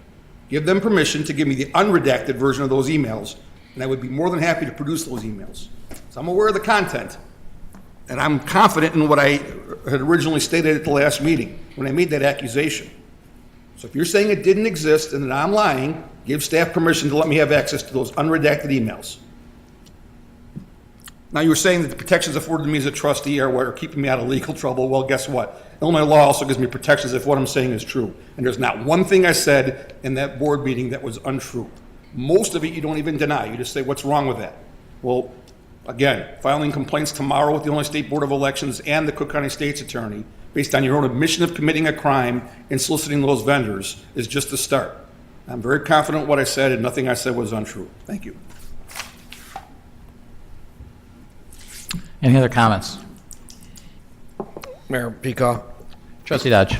Give them permission to give me the unredacted version of those emails, and I would be more than happy to produce those emails. So I'm aware of the content. And I'm confident in what I had originally stated at the last meeting, when I made that accusation. So if you're saying it didn't exist and that I'm lying, give staff permission to let me have access to those unredacted emails. Now, you were saying that the protections afforded to me as a trustee are keeping me out of legal trouble. Well, guess what? Illinois law also gives me protections if what I'm saying is true. And there's not one thing I said in that board meeting that was untrue. Most of it you don't even deny. You just say, what's wrong with that? Well, again, filing complaints tomorrow with the Illinois State Board of Elections and the Cook County State's Attorney based on your own admission of committing a crime and soliciting those vendors is just the start. I'm very confident in what I said, and nothing I said was untrue. Thank you.
Any other comments?
Mayor Peacock?
Trustee Dodge.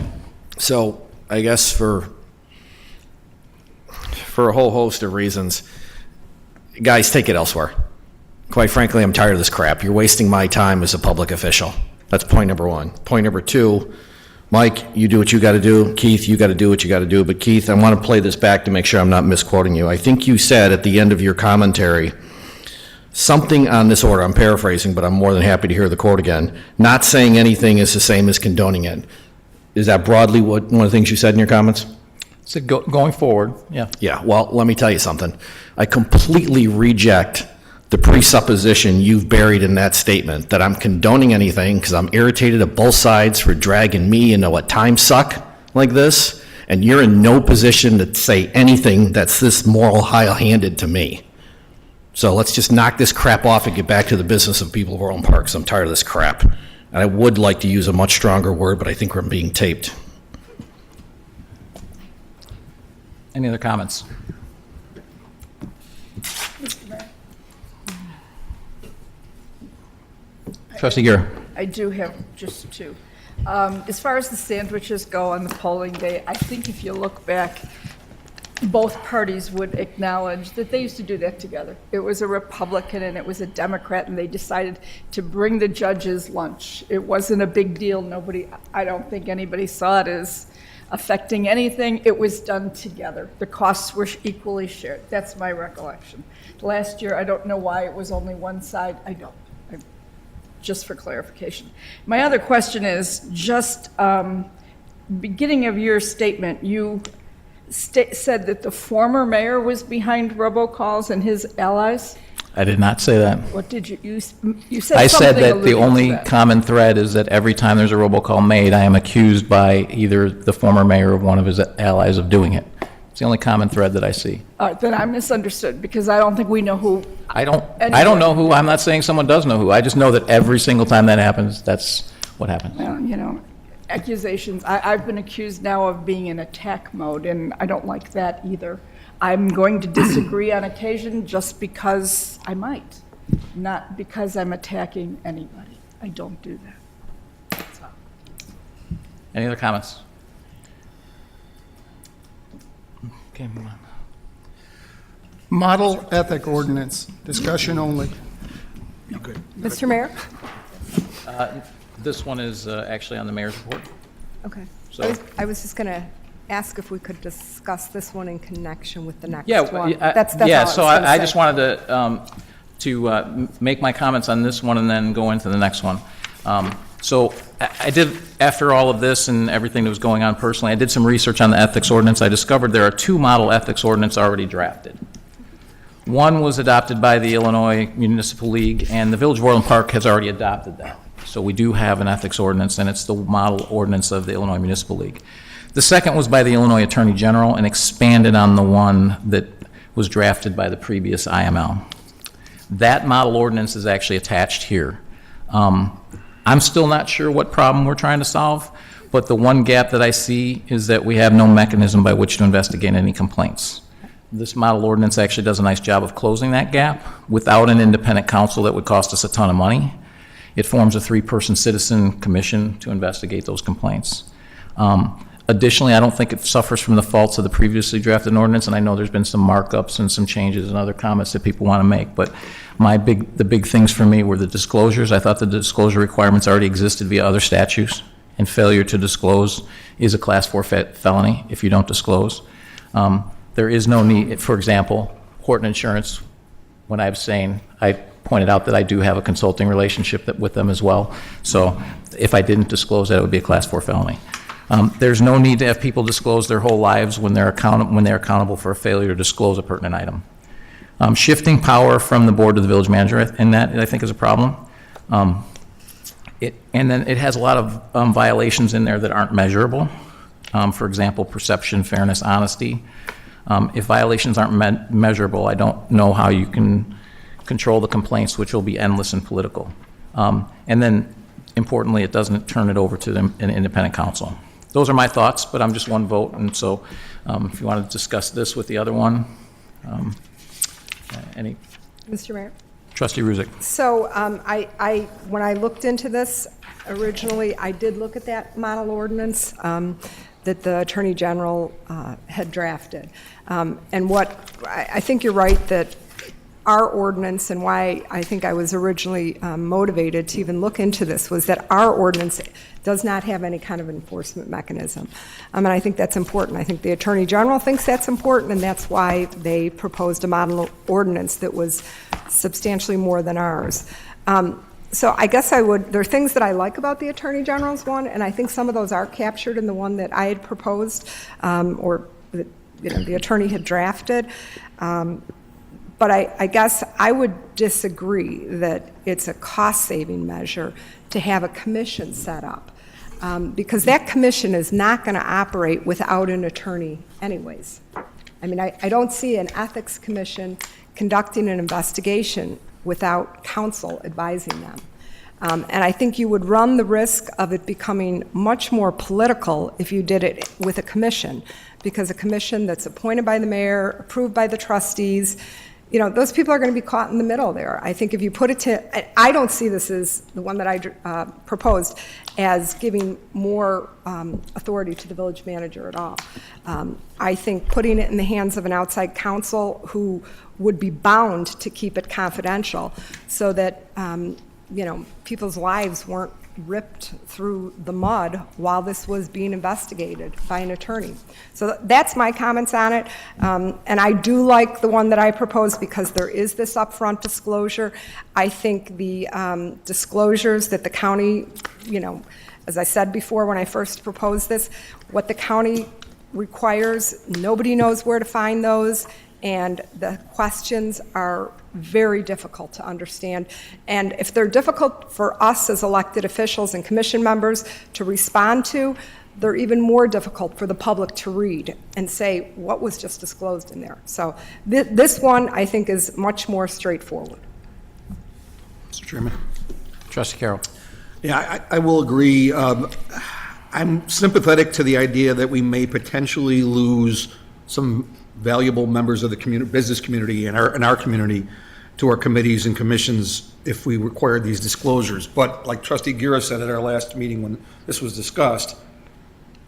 So I guess for a whole host of reasons, guys, take it elsewhere. Quite frankly, I'm tired of this crap. You're wasting my time as a public official. That's point number one. Point number two, Mike, you do what you got to do. Keith, you got to do what you got to do. But Keith, I want to play this back to make sure I'm not misquoting you. I think you said at the end of your commentary something on this order. I'm paraphrasing, but I'm more than happy to hear the quote again. Not saying anything is the same as condoning it. Is that broadly one of the things you said in your comments?
So going forward, yeah.
Yeah, well, let me tell you something. I completely reject the presupposition you've buried in that statement that I'm condoning anything because I'm irritated at both sides for dragging me into a time suck like this, and you're in no position to say anything that's this moral high-handed to me. So let's just knock this crap off and get back to the business of people of Orland Park, because I'm tired of this crap. And I would like to use a much stronger word, but I think we're being taped.
Any other comments? Trustee Gear.
I do have just two. As far as the sandwiches go on the polling day, I think if you look back, both parties would acknowledge that they used to do that together. It was a Republican and it was a Democrat, and they decided to bring the judges lunch. It wasn't a big deal. I don't think anybody saw it as affecting anything. It was done together. The costs were equally shared. That's my recollection. Last year, I don't know why it was only one side. I don't. Just for clarification. My other question is, just beginning of your statement, you said that the former mayor was behind robocalls and his allies.
I did not say that.
What did you said?
I said
something
that the
alluding to
only
that.
common thread is that every time there's a robocall made, I am accused by either the former mayor or one of his allies of doing it. It's the only common thread that I see.
All right, then I misunderstood, because I don't think we know who.
I don't know who. I'm not saying someone does know who. I just know that every single time that happens, that's what happens.
Accusations. I've been accused now of being in attack mode, and I don't like that either. I'm going to disagree on occasion just because I might, not because I'm attacking anybody. I don't do that. That's all.
Any other comments? Okay, move on.
Model ethic ordinance, discussion only.
Mr. Mayor?
This one is actually on the mayor's report.
Okay.
So-
I was just going to ask if we could discuss this one in connection with the next
Yeah,
one.
yeah,
That's all
yeah.
I was
So
gonna
I
say.
just wanted to make my comments on this one and then go into the next one. So I did, after all of this and everything that was going on personally, I did some research on the ethics ordinance. I discovered there are two model ethics ordinance already drafted. One was adopted by the Illinois Municipal League, and the Village of Orland Park has already adopted that. So we do have an ethics ordinance, and it's the model ordinance of the Illinois Municipal League. The second was by the Illinois Attorney General and expanded on the one that was drafted by the previous IML. That model ordinance is actually attached here. I'm still not sure what problem we're trying to solve, but the one gap that I see is that we have no mechanism by which to investigate any complaints. This model ordinance actually does a nice job of closing that gap without an independent counsel that would cost us a ton of money. It forms a 3-person citizen commission to investigate those complaints. Additionally, I don't think it suffers from the faults of the previously drafted ordinance, and I know there's been some markups and some changes and other comments that people want to make, but the big things for me were the disclosures. I thought the disclosure requirements already existed via other statutes, and failure to disclose is a Class 4 felony if you don't disclose. There is no need, for example, Horton Insurance, when I abstain, I pointed out that I do have a consulting relationship with them as well. So if I didn't disclose that, it would be a Class 4 felony. There's no need to have people disclose their whole lives when they're accountable for a failure to disclose a pertinent item. Shifting power from the board to the village manager, and that I think is a problem. And then it has a lot of violations in there that aren't measurable. For example, perception, fairness, honesty. If violations aren't measurable, I don't know how you can control the complaints, which will be endless and political. And then, importantly, it doesn't turn it over to an independent counsel. Those are my thoughts, but I'm just one vote, and so if you want to discuss this with the other one, any,
Mr. Mayor?
Trustee Ruzick.
So when I looked into this originally, I did look at that model ordinance that the Attorney General had drafted. And what, I think you're right that our ordinance, and why I think I was originally motivated to even look into this, was that our ordinance does not have any kind of enforcement mechanism. And I think that's important. I think the Attorney General thinks that's important, and that's why they proposed a model ordinance that was substantially more than ours. So I guess there are things that I like about the Attorney General's one, and I think some of those are captured in the one that I had proposed, or that, the attorney had drafted. But I guess I would disagree that it's a cost-saving measure to have a commission set up, because that commission is not going to operate without an attorney anyways. I mean, I don't see an ethics commission conducting an investigation without counsel advising them. And I think you would run the risk of it becoming much more political if you did it with a commission, because a commission that's appointed by the mayor, approved by the trustees, those people are going to be caught in the middle there. I think if you put it to, I don't see this as the one that I proposed as giving more authority to the village manager at all. I think putting it in the hands of an outside counsel who would be bound to keep it confidential so that, people's lives weren't ripped through the mud while this was being investigated by an attorney. So that's my comments on it. And I do like the one that I proposed because there is this upfront disclosure. I think the disclosures that the county, as I said before when I first proposed this, what the county requires, nobody knows where to find those, and the questions are very difficult to understand. And if they're difficult for us as elected officials and commission members to respond to, they're even more difficult for the public to read and say, what was just disclosed in there? So this one, I think, is much more straightforward.
Mr. Chairman.
Trustee Carroll.
Yeah, I will agree. I'm sympathetic to the idea that we may potentially lose some valuable members of the business community and our community to our committees and commissions if we require these disclosures. But like Trustee Gira said at our last meeting when this was discussed,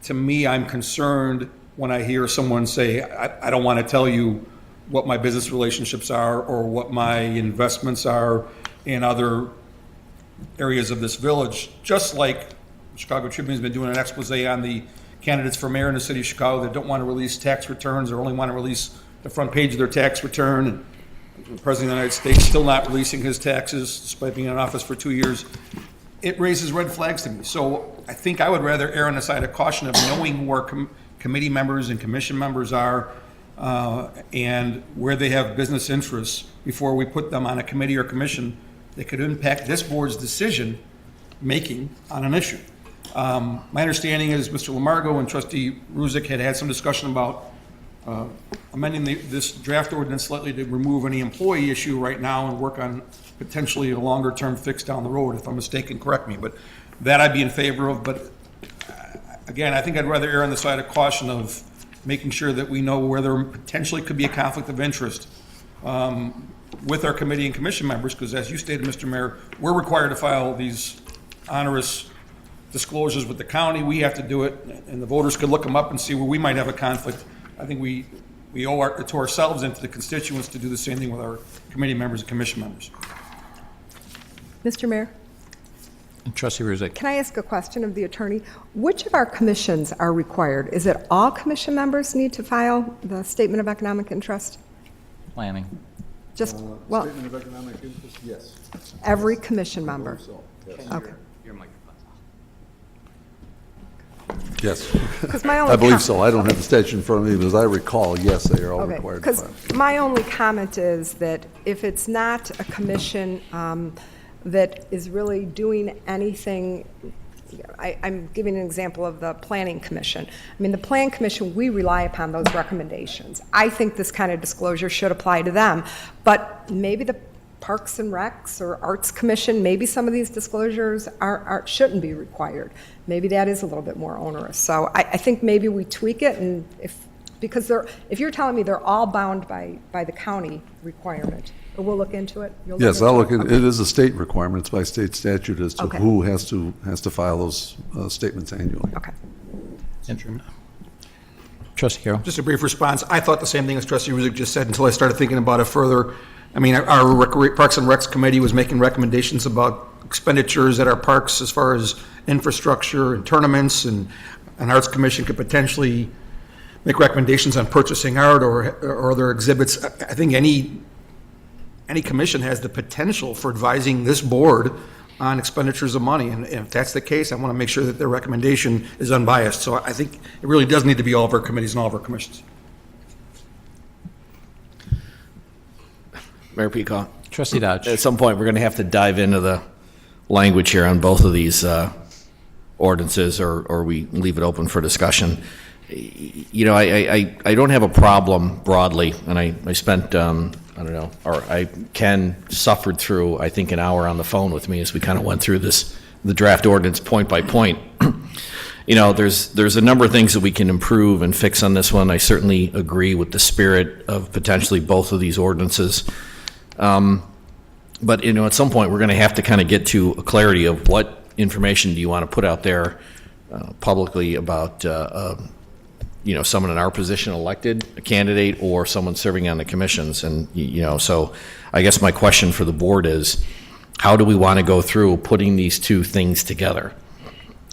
to me, I'm concerned when I hear someone say, I don't want to tell you what my business relationships are or what my investments are in other areas of this village, just like Chicago Tribune's been doing an expose on the candidates for mayor in the city of Chicago that don't want to release tax returns or only want to release the front page of their tax return. And the President of the United States still not releasing his taxes despite being in office for 2 years. It raises red flags to me. So I think I would rather err on the side of caution of knowing who our committee members and commission members are and where they have business interests before we put them on a committee or commission that could impact this board's decision making on an issue. My understanding is Mr. Lamargo and Trustee Ruzick had some discussion about amending this draft ordinance slightly to remove any employee issue right now and work on potentially a longer-term fix down the road. If I'm mistaken, correct me. But that I'd be in favor of. But again, I think I'd rather err on the side of caution of making sure that we know where there potentially could be a conflict of interest with our committee and commission members, because as you stated, Mr. Mayor, we're required to file these onerous disclosures with the county. We have to do it, and the voters could look them up and see where we might have a conflict. I think we owe it to ourselves and to the constituents to do the same thing with our committee members and commission members.
Mr. Mayor,
Trustee Ruzick.
can I ask a question of the attorney? Which of our commissions are required? Is it all commission members need to file the statement of economic interest?
Planning.
Just, well,
Statement of economic interest, yes.
every commission member.
So, yes.
Okay.
Your microphone's off.
Yes.
Because my only
I believe so. I don't have the statute in front of me, but as I recall, yes, they are all
Okay,
required to
because
file.
my only comment is that if it's not a commission that is really doing anything, I'm giving an example of the Planning Commission. I mean, the Planning Commission, we rely upon those recommendations. I think this kind of disclosure should apply to them, but maybe the Parks and Recs or Arts Commission, maybe some of these disclosures shouldn't be required. Maybe that is a little bit more onerous. So I think maybe we tweak it, and because if you're telling me they're all bound by the county requirement, we'll look into it. You'll
Yes, I'll look
into
at, it is a state requirement. It's by state statute as to
Okay.
who has to file those statements annually.
Okay.
Trustee Carroll?
Just a brief response. I thought the same thing as Trustee Ruzick just said until I started thinking about it further. I mean, our Parks and Recs Committee was making recommendations about expenditures at our parks as far as infrastructure and tournaments, and an Arts Commission could potentially make recommendations on purchasing art or other exhibits. I think any commission has the potential for advising this board on expenditures of money, and if that's the case, I want to make sure that their recommendation is unbiased. So I think it really does need to be all of our committees and all of our commissions.
Mayor Peacock,
Trustee Dodge?
at some point, we're going to have to dive into the language here on both of these ordinances, or we leave it open for discussion. You know, I don't have a problem broadly, and I spent, Ken suffered through, I think, an hour on the phone with me as we kind of went through the draft ordinance point by point. You know, there's a number of things that we can improve and fix on this one. I certainly agree with the spirit of potentially both of these ordinances. But, you know, at some point, we're going to have to kind of get to a clarity of what information do you want to put out there publicly about, you know, someone in our position elected, a candidate, or someone serving on the commissions. And, you know, so I guess my question for the board is, how do we want to go through putting these two things together?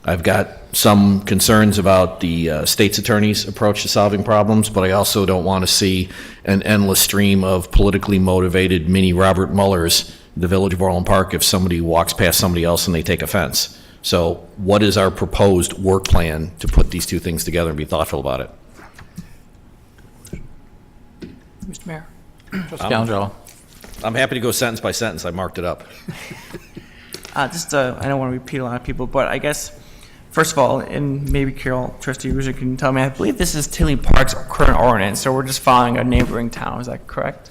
I've got some concerns about the state's attorney's approach to solving problems, but I also don't want to see an endless stream of politically motivated mini Robert Muellers in the village of Orland Park if somebody walks past somebody else and they take offense. So what is our proposed work plan to put these two things together and be thoughtful about it?
Mr. Mayor.
Trustee Calangelo?
I'm happy to go sentence by sentence. I marked it up.
I don't want to repeat a lot of people, but I guess, first of all, and maybe Carol, Trustee Ruzick can tell me, I believe this is Tilly Park's current ordinance, so we're just following a neighboring town. Is that correct?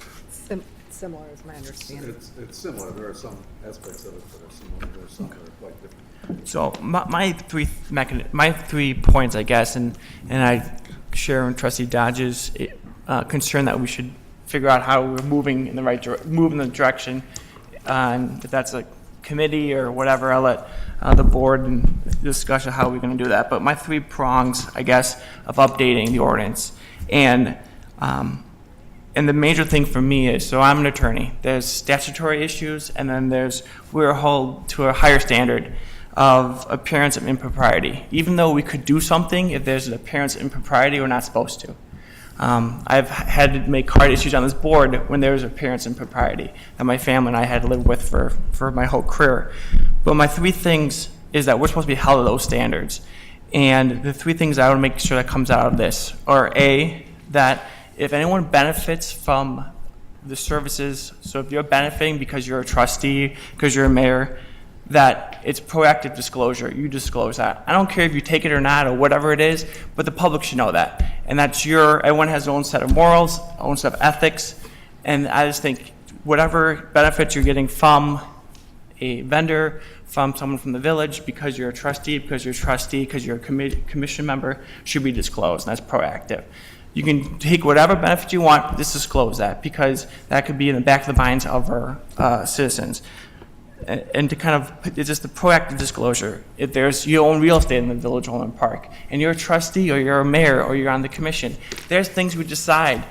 Similar is my understanding.
It's similar. There are some aspects of it that are similar. There are some that are quite different.
So my 3 points, I guess, and I share in Trustee Dodge's concern that we should figure out how we're moving in the direction. If that's a committee or whatever, I'll let the board and discussion how we're going to do that. But my 3 prongs, I guess, of updating the ordinance, and the major thing for me is, so I'm an attorney. There's statutory issues, and then we're held to a higher standard of appearance of impropriety. Even though we could do something, if there's an appearance of impropriety, we're not supposed to. I've had to make hard issues on this board when there's appearance of impropriety that my family and I had to live with for my whole career. But my 3 things is that we're supposed to be held to those standards. And the 3 things I would make sure that comes out of this are A, that if anyone benefits from the services, so if you're benefiting because you're a trustee, because you're a mayor, that it's proactive disclosure. You disclose that. I don't care if you take it or not or whatever it is, but the public should know that. And that's everyone has their own set of morals, own set of ethics, and I just think whatever benefits you're getting from a vendor, from someone from the village, because you're a trustee, because you're a commission member, should be disclosed, and that's proactive. You can take whatever benefit you want, but just disclose that, because that could be in the back of the minds of our citizens. And to kind of, it's just the proactive disclosure. If you own real estate in the village of Orland Park, and you're a trustee, or you're a mayor, or you're on the commission, there's things we decide,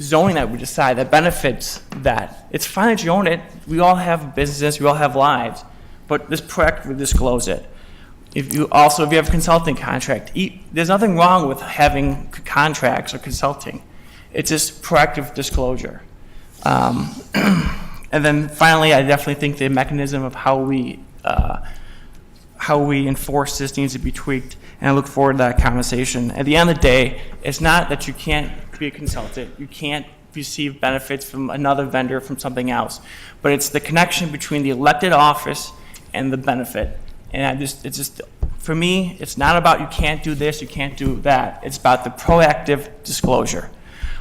zoning that we decide that benefits that. It's fine that you own it. We all have businesses, we all have lives, but just proactively disclose it. If you have a consulting contract, there's nothing wrong with having contracts or consulting. It's just proactive disclosure. And then finally, I definitely think the mechanism of how we enforce this needs to be tweaked, and I look forward to that conversation. At the end of the day, it's not that you can't be a consultant, you can't receive benefits from another vendor from something else, but it's the connection between the elected office and the benefit. And it's just, for me, it's not about you can't do this, you can't do that. It's about the proactive disclosure.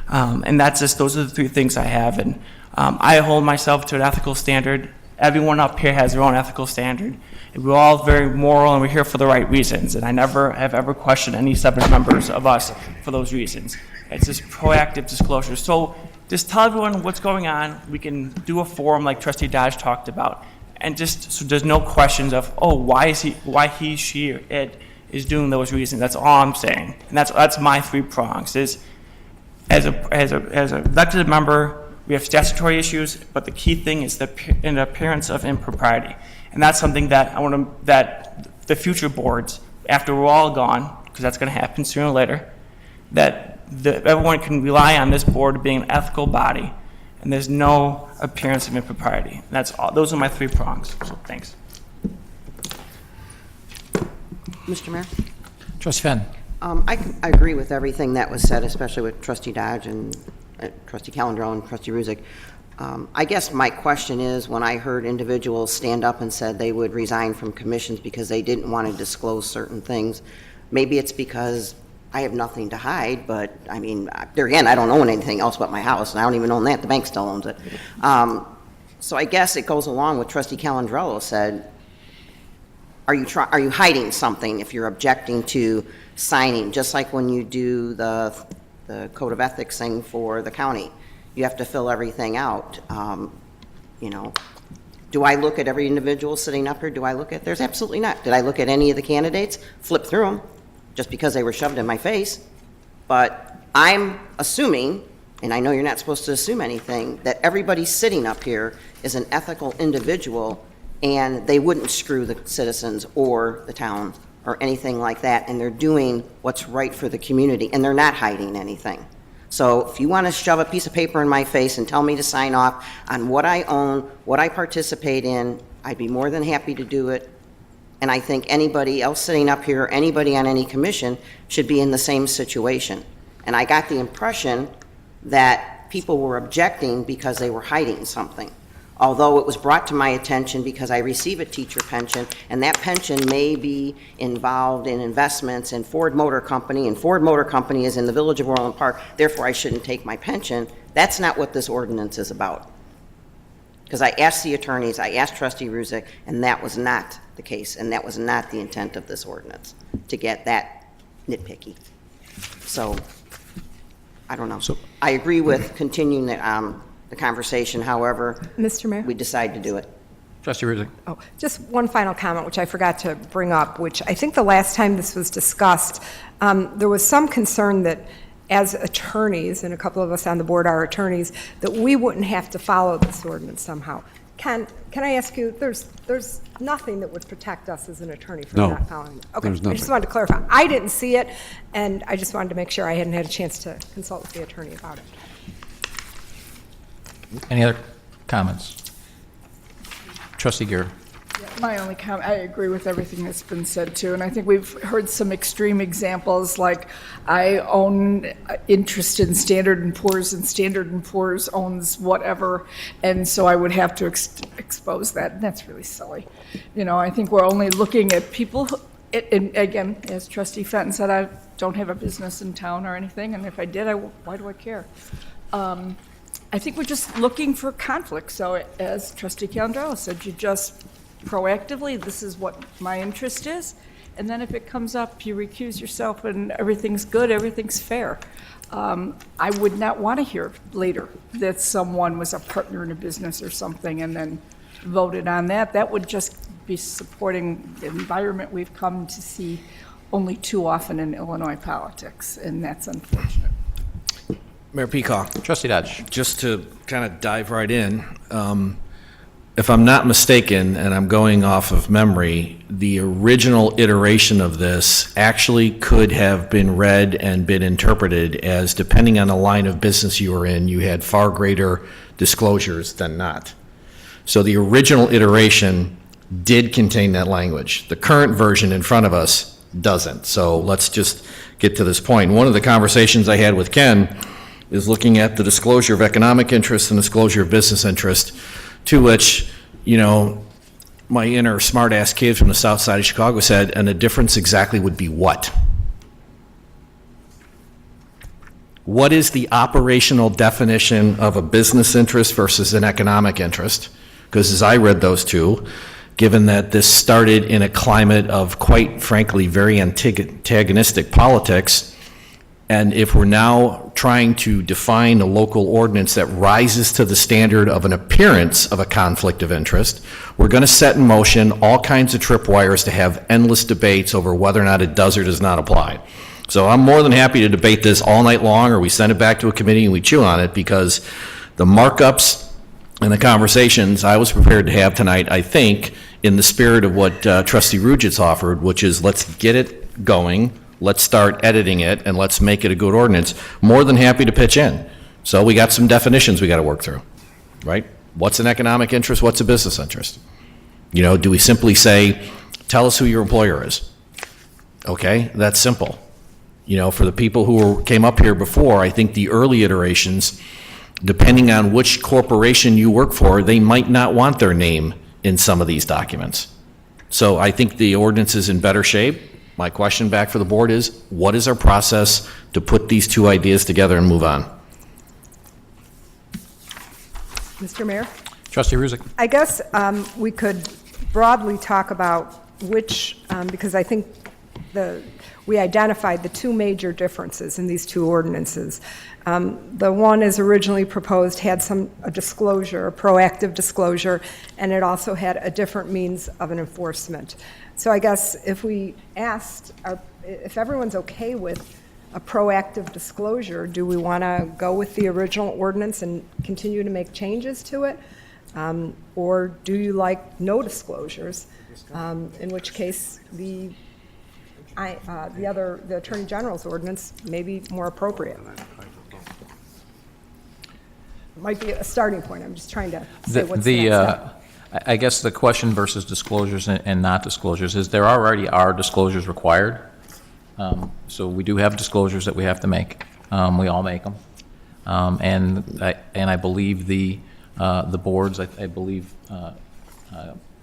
And that's just, those are the three things I have. And I hold myself to an ethical standard. Everyone up here has their own ethical standard. And we're all very moral and we're here for the right reasons. And I never have ever questioned any 7 members of us for those reasons. It's just proactive disclosure. So just tell everyone what's going on. We can do a forum like Trustee Dodge talked about. And just so there's no questions of, oh, why he, she, or it is doing those reasons. That's all I'm saying. And that's my 3 prongs is as a elected member, we have statutory issues, but the key thing is an appearance of impropriety. And that's something that I want to, that the future boards, after we're all gone, because that's going to happen sooner or later, that everyone can rely on this board being an ethical body, and there's no appearance of impropriety. And that's all. Those are my 3 prongs. So thanks.
Mr. Mayor?
Trustee Fenn.
I agree with everything that was said, especially with Trustee Dodge and Trustee Calendro and Trustee Ruzick. I guess my question is, when I heard individuals stand up and said they would resign from commissions because they didn't want to disclose certain things, maybe it's because I have nothing to hide, but I mean, there again, I don't own anything else but my house, and I don't even own that. The bank still owns it. So I guess it goes along with Trustee Calendrello said, are you hiding something if you're objecting to signing, just like when you do the code of ethics thing for the county? You have to fill everything out. You know, do I look at every individual sitting up here? There's absolutely not. Did I look at any of the candidates? Flip through them, just because they were shoved in my face. But I'm assuming, and I know you're not supposed to assume anything, that everybody sitting up here is an ethical individual and they wouldn't screw the citizens or the town or anything like that, and they're doing what's right for the community, and they're not hiding anything. So if you want to shove a piece of paper in my face and tell me to sign off on what I own, what I participate in, I'd be more than happy to do it. And I think anybody else sitting up here, anybody on any commission, should be in the same situation. And I got the impression that people were objecting because they were hiding something. Although it was brought to my attention because I receive a teacher pension, and that pension may be involved in investments in Ford Motor Company, and Ford Motor Company is in the village of Orland Park, therefore I shouldn't take my pension. That's not what this ordinance is about. Because I asked the attorneys, I asked Trustee Ruzick, and that was not the case, and that was not the intent of this ordinance, to get that nitpicky. So, I don't know. I agree with continuing the conversation, however,
Mr. Mayor?
we decide to do it.
Trustee Ruzick.
Oh, just one final comment, which I forgot to bring up, which I think the last time this was discussed, there was some concern that as attorneys, and a couple of us on the board are attorneys, that we wouldn't have to follow this ordinance somehow. Can I ask you, there's nothing that would protect us as an attorney from
No,
not following it? Okay,
there's
I just
nothing.
wanted to clarify. I didn't see it, and I just wanted to make sure I hadn't had a chance to consult with the attorney about it.
Any other comments? Trustee Garrett.
My only comment, I agree with everything that's been said too, and I think we've heard some extreme examples, like I own interest in Standard & Poor's, and Standard & Poor's owns whatever, and so I would have to expose that, and that's really silly. You know, I think we're only looking at people, and again, as Trustee Fenton said, I don't have a business in town or anything, and if I did, why do I care? I think we're just looking for conflict, so as Trustee Calendro said, you just proactively, this is what my interest is, and then if it comes up, you recuse yourself and everything's good, everything's fair. I would not want to hear later that someone was a partner in a business or something and then voted on that. That would just be supporting the environment we've come to see only too often in Illinois politics, and that's unfortunate.
Mayor Peacock,
Trustee Dodge.
just to kind of dive right in, if I'm not mistaken, and I'm going off of memory, the original iteration of this actually could have been read and been interpreted as, depending on the line of business you were in, you had far greater disclosures than not. So the original iteration did contain that language. The current version in front of us doesn't. So let's just get to this point. One of the conversations I had with Ken is looking at the disclosure of economic interest and disclosure of business interest, to which, my inner smart-ass kid from the south side of Chicago said, and the difference exactly would be what? What is the operational definition of a business interest versus an economic interest? Because as I read those two, given that this started in a climate of, quite frankly, very antagonistic politics, and if we're now trying to define a local ordinance that rises to the standard of an appearance of a conflict of interest, we're going to set in motion all kinds of tripwires to have endless debates over whether or not it does or does not apply. So I'm more than happy to debate this all night long, or we send it back to a committee and we chew on it, because the markups and the conversations I was prepared to have tonight, I think, in the spirit of what Trustee Rugich offered, which is let's get it going, let's start editing it, and let's make it a good ordinance. More than happy to pitch in. So we got some definitions we got to work through, right? What's an economic interest? What's a business interest? Do we simply say, tell us who your employer is? Okay, that's simple. For the people who came up here before, I think the early iterations, depending on which corporation you work for, they might not want their name in some of these documents. So I think the ordinance is in better shape. My question back for the board is, what is our process to put these two ideas together and move on?
Mr. Mayor?
Trustee Ruzick.
I guess we could broadly talk about which, because I think we identified the two major differences in these two ordinances. The one as originally proposed had a disclosure, a proactive disclosure, and it also had a different means of an enforcement. So I guess if we asked, if everyone's okay with a proactive disclosure, do we want to go with the original ordinance and continue to make changes to it? Or do you like no disclosures? In which case, the Attorney General's ordinance may be more appropriate. Might be a starting point. I'm just trying to say what's the next step.
I guess the question versus disclosures and not disclosures is there already are disclosures required. So we do have disclosures that we have to make. We all make them. And I believe the boards, I believe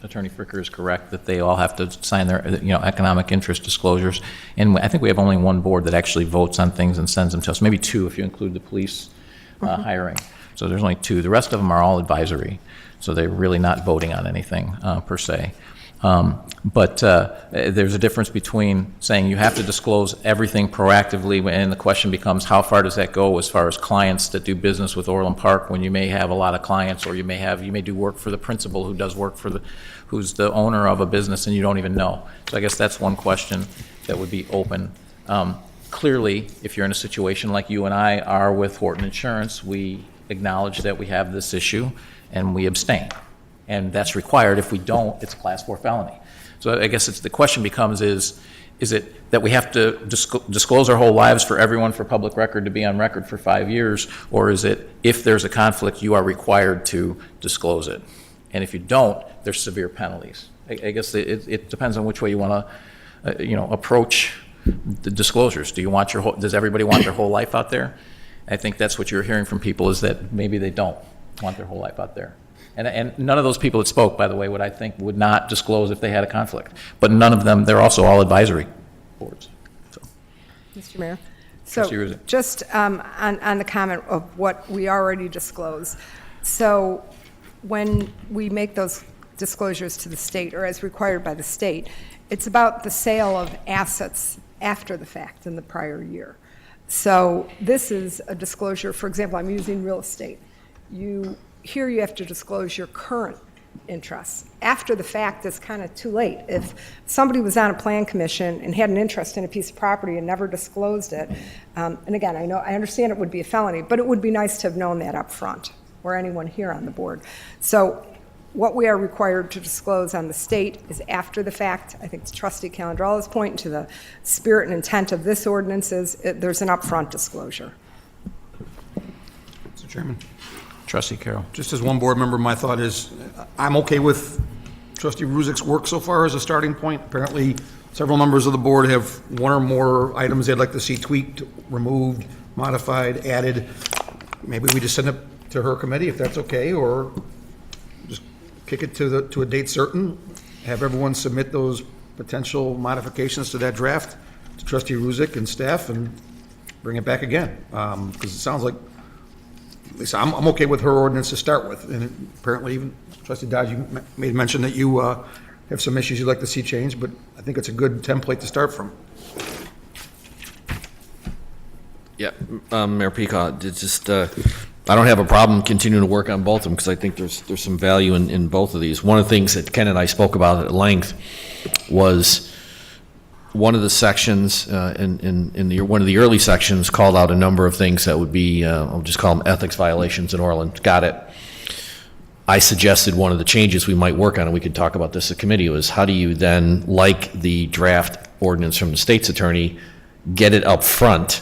Attorney Fricker is correct that they all have to sign their economic interest disclosures. And I think we have only one board that actually votes on things and sends them to us, maybe two if you include the police hiring. So there's only two. The rest of them are all advisory. So they're really not voting on anything per se. But there's a difference between saying you have to disclose everything proactively, and the question becomes how far does that go as far as clients that do business with Orland Park, when you may have a lot of clients, or you may do work for the principal who does work for who's the owner of a business and you don't even know. So I guess that's one question that would be open. Clearly, if you're in a situation like you and I are with Horton Insurance, we acknowledge that we have this issue and we abstain. And that's required. If we don't, it's a Class 4 felony. So I guess the question becomes is it that we have to disclose our whole lives for everyone for public record to be on record for 5 years, or is it if there's a conflict, you are required to disclose it? And if you don't, there's severe penalties. I guess it depends on which way you want to approach the disclosures. Does everybody want their whole life out there? I think that's what you're hearing from people, is that maybe they don't want their whole life out there. And none of those people that spoke, by the way, would not disclose if they had a conflict. But none of them, they're also all advisory boards. So.
Mr. Mayor?
Trustee Ruzzi.
Just on the comment of what we already disclose. So when we make those disclosures to the state, or as required by the state, it's about the sale of assets after the fact in the prior year. So this is a disclosure. For example, I'm using real estate. Here you have to disclose your current interests. After the fact, it's kind of too late. If somebody was on a plan commission and had an interest in a piece of property and never disclosed it, and again, I understand it would be a felony, but it would be nice to have known that up front, or anyone here on the board. So what we are required to disclose on the state is after the fact. I think Trustee Calandrella is pointing to the spirit and intent of this ordinance is there's an upfront disclosure.
Mr. Chairman.
Trustee Carroll.
Just as one board member, my thought is, I'm okay with trustee Ruzik's work so far as a starting point. Apparently, several members of the board have one or more items they'd like to see tweaked, removed, modified, added. Maybe we just send it to her committee if that's okay, or just kick it to a date certain, have everyone submit those potential modifications to that draft to trustee Ruzik and staff, and bring it back again. Because it sounds like, at least I'm okay with her ordinance to start with. And apparently even trustee Dodge, you made mention that you have some issues you'd like to see changed, but I think it's a good template to start from.
Yeah, Mayor Peacock, it's just, I don't have a problem continuing to work on both of them, because I think there's some value in both of these. One of the things that Ken and I spoke about at length was one of the sections, one of the early sections called out a number of things that would be, I'll just call them ethics violations in Orland. Got it. I suggested one of the changes we might work on, and we could talk about this at committee, was how do you then, like the draft ordinance from the state's attorney, get it up front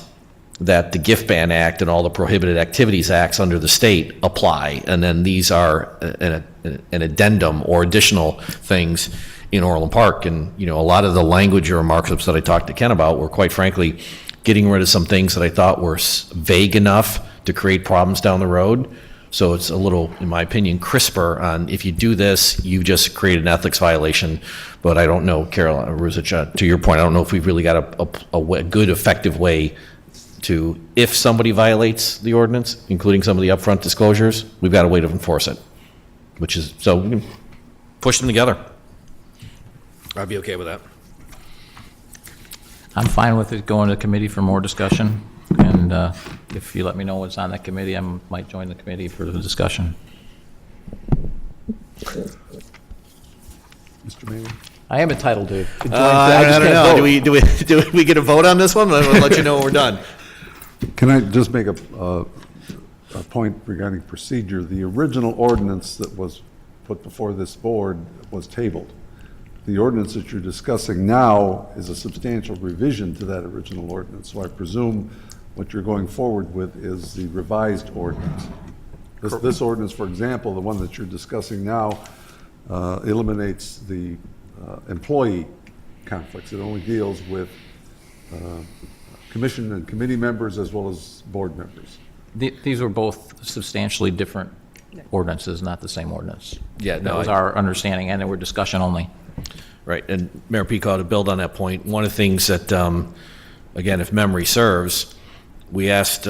that the Gift Ban Act and all the Prohibited Activities Acts under the state apply, and then these are an addendum or additional things in Orland Park. And, a lot of the language or markups that I talked to Ken about were, quite frankly, getting rid of some things that I thought were vague enough to create problems down the road. So it's a little, in my opinion, crisper on, if you do this, you just create an ethics violation. But I don't know, Carol Ruzic, to your point, I don't know if we've really got a good, effective way to, if somebody violates the ordinance, including some of the upfront disclosures, we've got a way to enforce it, which is, so we can push them together. I'd be okay with that.
I'm fine with it going to committee for more discussion, and if you let me know what's on that committee, I might join the committee for the discussion.
Mr. Mayor?
I am entitled to join.
I
just
don't
can't
know.
vote.
Do we get a vote on this one? I'll let you know when we're done.
Can I just make a point regarding procedure? The original ordinance that was put before this board was tabled. The ordinance that you're discussing now is a substantial revision to that original ordinance. So I presume what you're going forward with is the revised ordinance. This ordinance, for example, the one that you're discussing now, eliminates the employee conflicts. It only deals with commission and committee members as well as board members.
These were both substantially different ordinances, not the same ordinance.
Yeah,
That
no,
was our understanding, and they were discussion only.
Right, and Mayor Peacock, to build on that point, one of the things that, again, if memory serves, we asked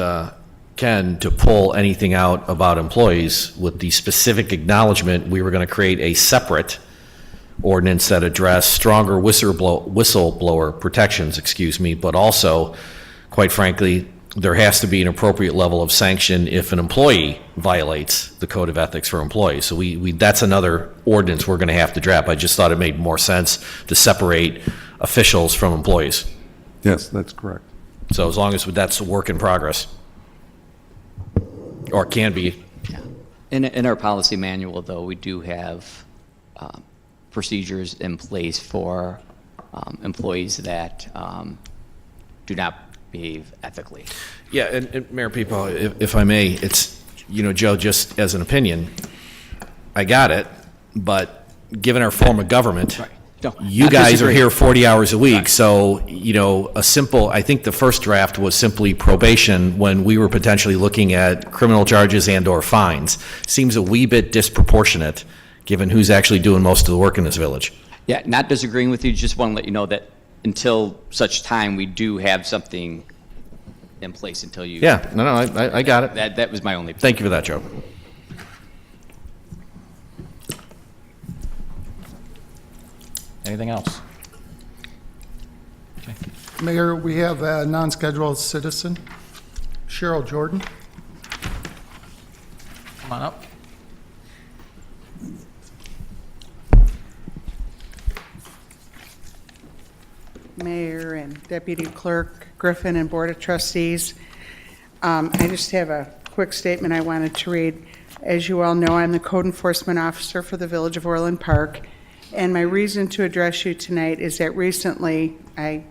Ken to pull anything out about employees with the specific acknowledgement we were going to create a separate ordinance that addressed stronger whistleblower protections, but also, quite frankly, there has to be an appropriate level of sanction if an employee violates the code of ethics for employees. So that's another ordinance we're going to have to draft. I just thought it made more sense to separate officials from employees.
Yes, that's correct.
So as long as that's a work in progress, or can be.
Yeah. In our policy manual, though, we do have procedures in place for employees that do not behave ethically.
Yeah, and Mayor Peepo, if I may, it's, Joe, just as an opinion, I got it, but given our form of government,
Right. No,
you
I
guys
disagree.
are here 40 hours a week,
Right.
so, I think the first draft was simply probation when we were potentially looking at criminal charges and/or fines. Seems a wee bit disproportionate, given who's actually doing most of the work in this village.
Yeah, not disagreeing with you, just want to let you know that until such time, we do have something in place until you.
Yeah, no, I got it.
That was my only.
Thank you for that, Joe.
Anything else? Okay.
Mayor, we have a non-scheduled citizen, Cheryl Jordan.
Come on up.
Mayor and Deputy Clerk Griffin and Board of Trustees. I just have a quick statement I wanted to read. As you all know, I'm the Code Enforcement Officer for the Village of Orland Park, and my reason to address you tonight is that recently I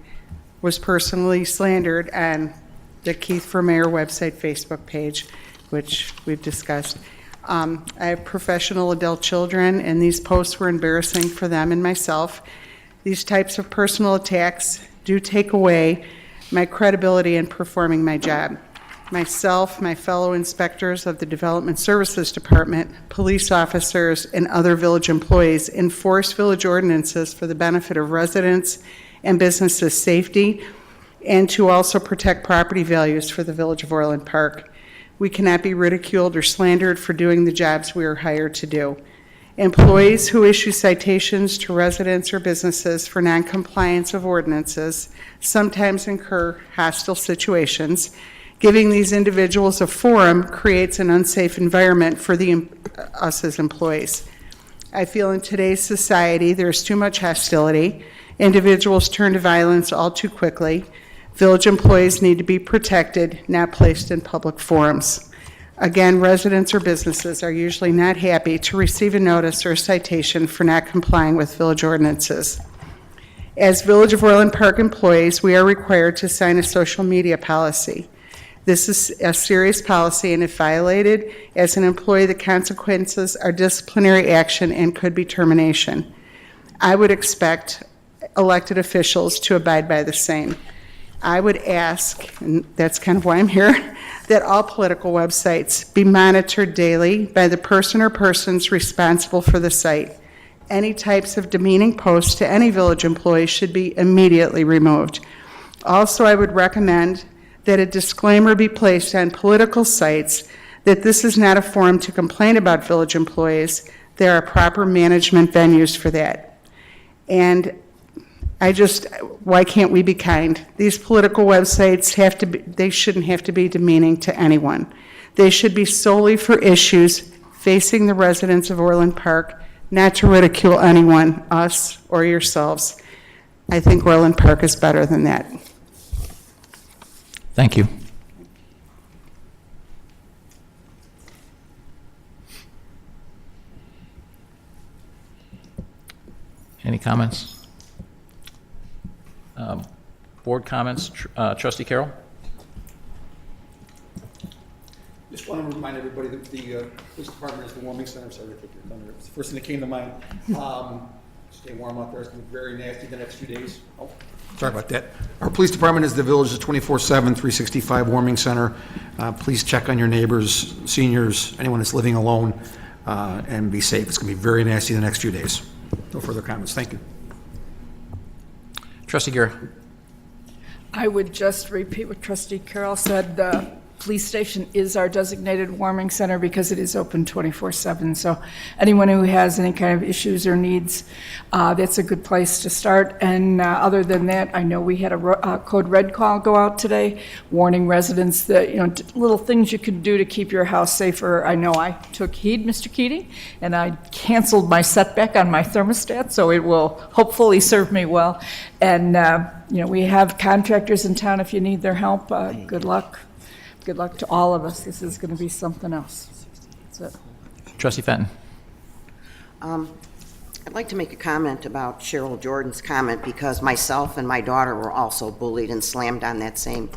was personally slandered on the Keith for Mayor website Facebook page, which we've discussed. I have professional adult children, and these posts were embarrassing for them and myself. These types of personal attacks do take away my credibility in performing my job. Myself, my fellow inspectors of the Development Services Department, police officers, and other village employees enforce village ordinances for the benefit of residents and businesses' safety, and to also protect property values for the village of Orland Park. We cannot be ridiculed or slandered for doing the jobs we are hired to do. Employees who issue citations to residents or businesses for noncompliance of ordinances sometimes incur hostile situations. Giving these individuals a forum creates an unsafe environment for us as employees. I feel in today's society there's too much hostility. Individuals turn to violence all too quickly. Village employees need to be protected, not placed in public forums. Again, residents or businesses are usually not happy to receive a notice or a citation for not complying with village ordinances. As Village of Orland Park employees, we are required to sign a social media policy. This is a serious policy, and if violated, as an employee, the consequences are disciplinary action and could be termination. I would expect elected officials to abide by the same. I would ask, and that's kind of why I'm here, that all political websites be monitored daily by the person or persons responsible for the site. Any types of demeaning posts to any village employee should be immediately removed. Also, I would recommend that a disclaimer be placed on political sites that this is not a forum to complain about village employees. There are proper management venues for that. And why can't we be kind? These political websites they shouldn't have to be demeaning to anyone. They should be solely for issues facing the residents of Orland Park, not to ridicule anyone, us or yourselves. I think Orland Park is better than that.
Thank you. Any comments? Board comments, Trustee Carroll?
Just want to remind everybody that the police department is the warming center. Sorry to take your thunder. It's the first thing that came to mind. Stay warm out there. It's going to be very nasty the next few days. Oh, sorry about that. Our police department is the village's 24/7, 365 warming center. Please check on your neighbors, seniors, anyone that's living alone, and be safe. It's going to be very nasty the next few days. No further comments. Thank you.
Trustee Garrett?
I would just repeat what Trustee Carroll said. The police station is our designated warming center because it is open 24/7. So anyone who has any kind of issues or needs, that's a good place to start. And other than that, I know we had a code red call go out today, warning residents that, little things you can do to keep your house safer. I know I took heed, Mr. Keating, and I canceled my setback on my thermostat, so it will hopefully serve me well. And, we have contractors in town if you need their help. Good luck. Good luck to all of us. This is going to be something else. That's it.
Trustee Fenton?
I'd like to make a comment about Cheryl Jordan's comment because myself and my daughter were also bullied and slammed on that same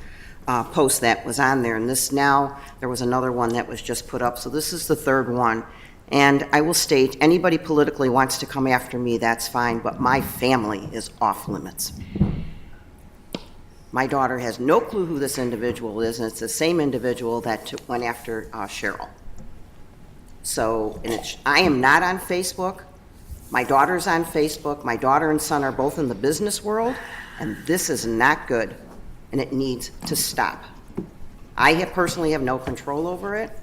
post that was on there. And there was another one that was just put up. So this is the third one. And I will state, anybody politically wants to come after me, that's fine, but my family is off limits. My daughter has no clue who this individual is, and it's the same individual that went after Cheryl. So, I am not on Facebook. My daughter's on Facebook. My daughter and son are both in the business world, and this is not good, and it needs to stop. I personally have no control over it.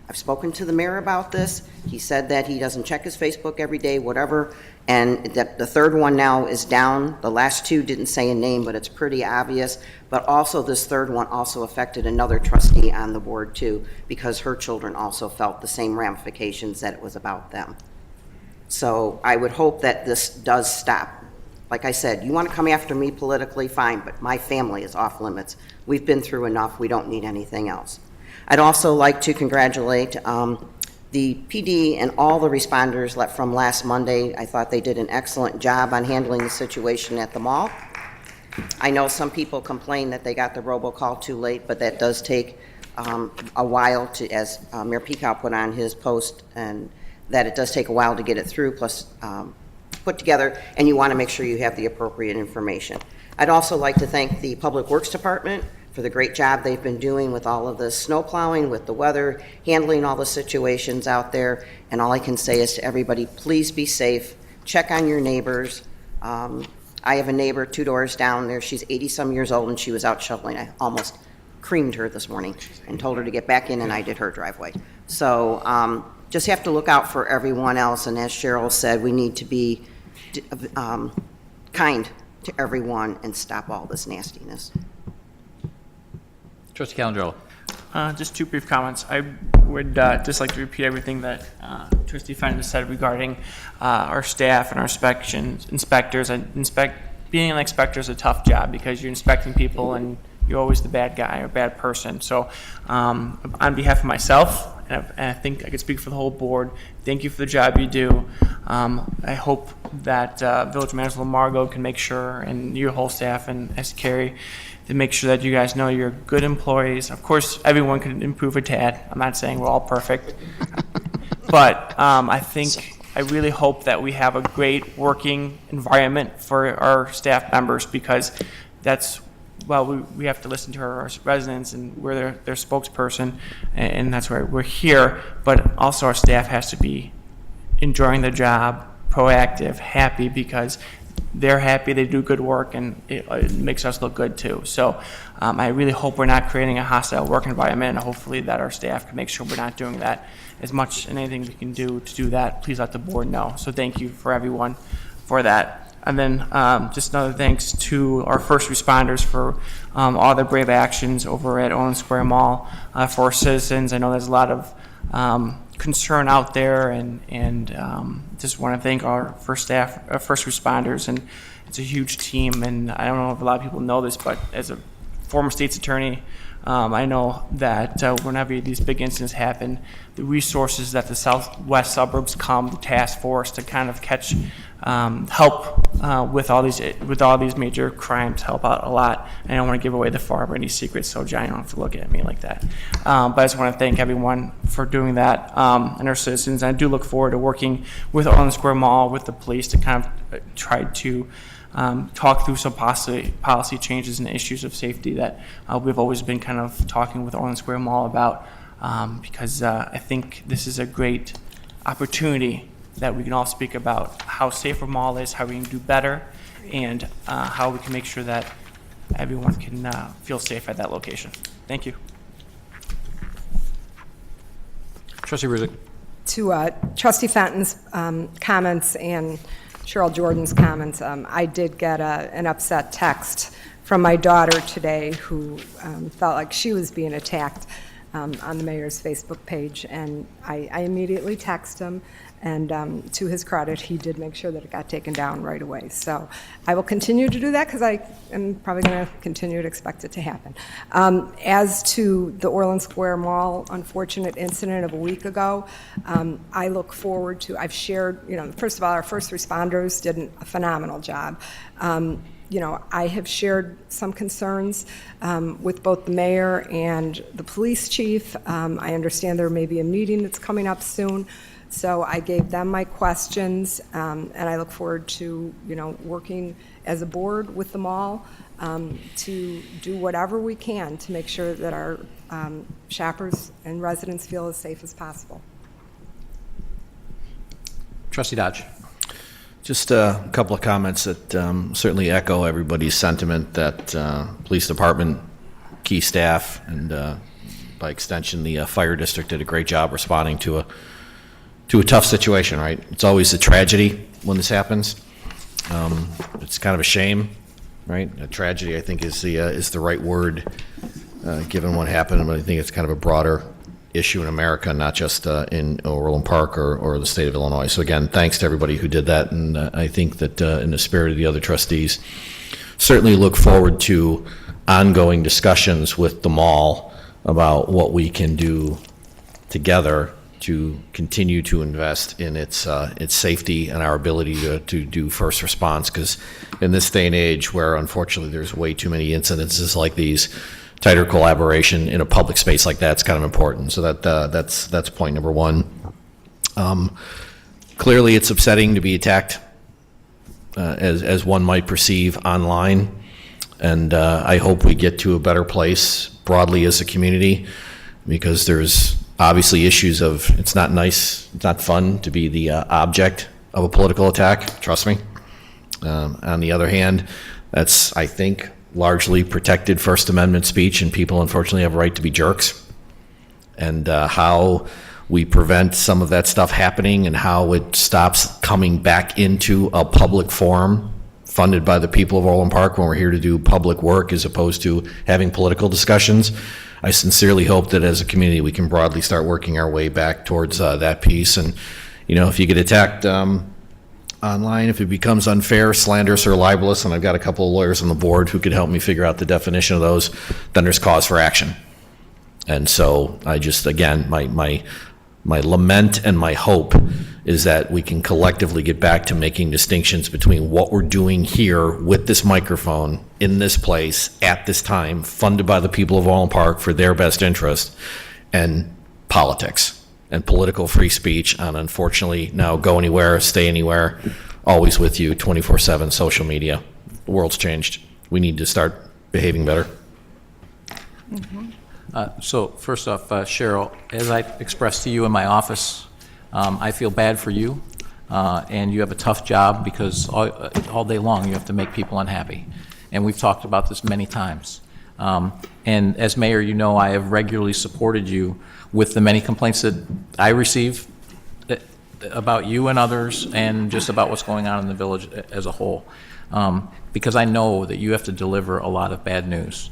I've spoken to the mayor about this. He said that he doesn't check his Facebook every day, whatever, and that the third one now is down. The last two didn't say a name, but it's pretty obvious. But also this third one also affected another trustee on the board too, because her children also felt the same ramifications that it was about them. So I would hope that this does stop. Like I said, you want to come after me politically, fine, but my family is off limits. We've been through enough. We don't need anything else. I'd also like to congratulate the PD and all the responders from last Monday. I thought they did an excellent job on handling the situation at the mall. I know some people complain that they got the robocall too late, but that does take a while to, as Mayor Peacock put on his post, and that it does take a while to get it through, plus put together, and you want to make sure you have the appropriate information. I'd also like to thank the Public Works Department for the great job they've been doing with all of the snow plowing, with the weather, handling all the situations out there. And all I can say is to everybody, please be safe. Check on your neighbors. I have a neighbor 2 doors down there. She's 80-some years old, and she was out shoveling. I almost creamed her this morning and told her to get back in, and I did her driveway. So just have to look out for everyone else. And as Cheryl said, we need to be kind to everyone and stop all this nastiness.
Trustee Calandrello.
Just 2 brief comments. I would just like to repeat everything that Trustee Fenton said regarding our staff and our inspectors. Being an inspector is a tough job because you're inspecting people and you're always the bad guy or bad person. So on behalf of myself, and I think I could speak for the whole board, thank you for the job you do. I hope that Village Manager Lamargo can make sure, and your whole staff and as Carrie, to make sure that you guys know you're good employees. Of course, everyone can improve a tad. I'm not saying we're all perfect. But I really hope that we have a great working environment for our staff members, because that's, well, we have to listen to our residents, and we're their spokesperson, and that's why we're here. But also our staff has to be enjoying their job, proactive, happy, because they're happy, they do good work, and it makes us look good too. So I really hope we're not creating a hostile work environment, and hopefully that our staff can make sure we're not doing that. As much and anything we can do to do that, please let the board know. So thank you for everyone for that. And then just another thanks to our first responders for all their brave actions over at Orland Square Mall for our citizens. I know there's a lot of concern out there, and just want to thank our first responders, and it's a huge team. And I don't know if a lot of people know this, but as a former state's attorney, I know that whenever these big incidents happen, the resources that the southwest suburbs come, the task force to kind of help with all these major crimes, help out a lot. And I don't want to give away the far any secrets, so John, you don't have to look at me like that. But I just want to thank everyone for doing that, and our citizens. And I do look forward to working with Orland Square Mall, with the police, to kind of try to talk through some policy changes and issues of safety that we've always been kind of talking with Orland Square Mall about, because I think this is a great opportunity that we can all speak about how safe our mall is, how we can do better, and how we can make sure that everyone can feel safe at that location. Thank you.
Trustee Ruzick.
To Trustee Fenton's comments and Cheryl Jordan's comments, I did get an upset text from my daughter today, who felt like she was being attacked on the mayor's Facebook page, and I immediately texted him, and to his credit, he did make sure that it got taken down right away. So I will continue to do that, because I am probably going to continue to expect it to happen. As to the Orland Square Mall unfortunate incident of a week ago, I look forward to, I've shared, first of all, our first responders did a phenomenal job. I have shared some concerns with both the mayor and the police chief. I understand there may be a meeting that's coming up soon, so I gave them my questions, and I look forward to, working as a board with them all to do whatever we can to make sure that our shoppers and residents feel as safe as possible.
Trustee Dodge.
Just a couple of comments that certainly echo everybody's sentiment that police department, key staff, and by extension the fire district did a great job responding to a tough situation, right? It's always a tragedy when this happens. It's kind of a shame, right? A tragedy, I think, is the right word given what happened, but I think it's kind of a broader issue in America, not just in Orland Park or the state of Illinois. So again, thanks to everybody who did that, and I think that in the spirit of the other trustees, certainly look forward to ongoing discussions with the mall about what we can do together to continue to invest in its safety and our ability to do first response, because in this day and age where unfortunately there's way too many incidences like these, tighter collaboration in a public space like that's kind of important. So that's point number one. Clearly, it's upsetting to be attacked as one might perceive online, and I hope we get to a better place broadly as a community, because there's obviously issues of it's not nice, it's not fun to be the object of a political attack, trust me. On the other hand, that's, I think, largely protected First Amendment speech, and people unfortunately have a right to be jerks. And how we prevent some of that stuff happening and how it stops coming back into a public forum funded by the people of Orland Park when we're here to do public work as opposed to having political discussions. I sincerely hope that as a community we can broadly start working our way back towards that piece. And, you know, if you get attacked online, if it becomes unfair, slanderous, or libelous, and I've got a couple of lawyers on the board who could help me figure out the definition of those, then there's cause for action. And so I just, again, my lament and my hope is that we can collectively get back to making distinctions between what we're doing here with this microphone, in this place, at this time, funded by the people of Orland Park for their best interest, and politics and political free speech on, unfortunately, now go anywhere, stay anywhere, always with you, 24/7 social media. The world's changed. We need to start behaving better.
So first off, Cheryl, as I expressed to you in my office, I feel bad for you, and you have a tough job because all day long you have to make people unhappy. And we've talked about this many times. And as mayor, you know I have regularly supported you with the many complaints that I receive about you and others, and just about what's going on in the village as a whole, because I know that you have to deliver a lot of bad news.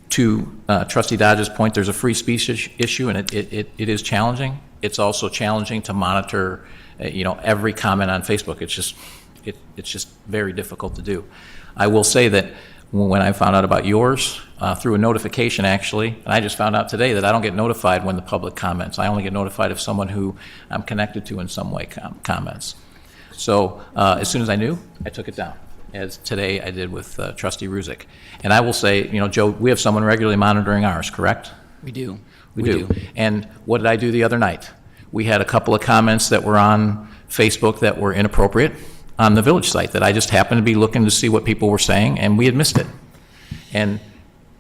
To Trustee Dodge's point, there's a free speech issue, and it is challenging. It's also challenging to monitor, every comment on Facebook. It's just very difficult to do. I will say that when I found out about yours, through a notification actually, and I just found out today that I don't get notified when the public comments. I only get notified if someone who I'm connected to in some way comments. So as soon as I knew, I took it down, as today I did with Trustee Ruzick. And I will say, Joe, we have someone regularly monitoring ours, correct?
We do.
We do. And what did I do the other night? We had a couple of comments that were on Facebook that were inappropriate on the village site that I just happened to be looking to see what people were saying, and we had missed it. And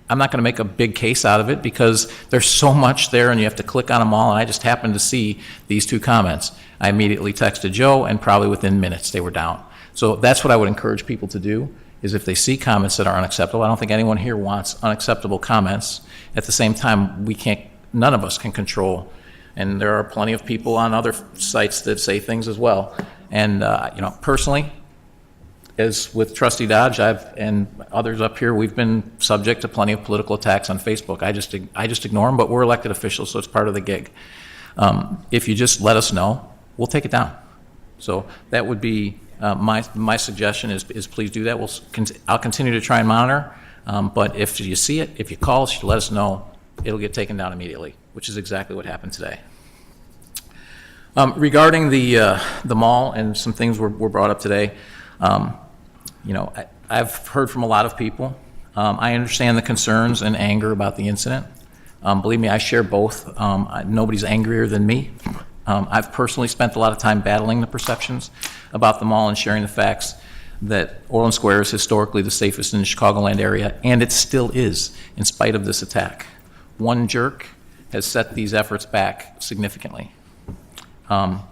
I'm not going to make a big case out of it because there's so much there and you have to click on them all, and I just happened to see these two comments. I immediately texted Joe, and probably within minutes they were down. So that's what I would encourage people to do, is if they see comments that are unacceptable. I don't think anyone here wants unacceptable comments. At the same time, none of us can control, and there are plenty of people on other sites that say things as well. And personally, as with Trustee Dodge, and others up here, we've been subject to plenty of political attacks on Facebook. I just ignore them, but we're elected officials, so it's part of the gig. If you just let us know, we'll take it down. So that would be my suggestion is please do that. I'll continue to try and monitor, but if you see it, if you call us, you let us know, it'll get taken down immediately, which is exactly what happened today. Regarding the mall, and some things were brought up today, I've heard from a lot of people. I understand the concerns and anger about the incident. Believe me, I share both. Nobody's angrier than me. I've personally spent a lot of time battling the perceptions about the mall and sharing the facts that Orland Square is historically the safest in the Chicagoland area, and it still is, in spite of this attack. One jerk has set these efforts back significantly. I'm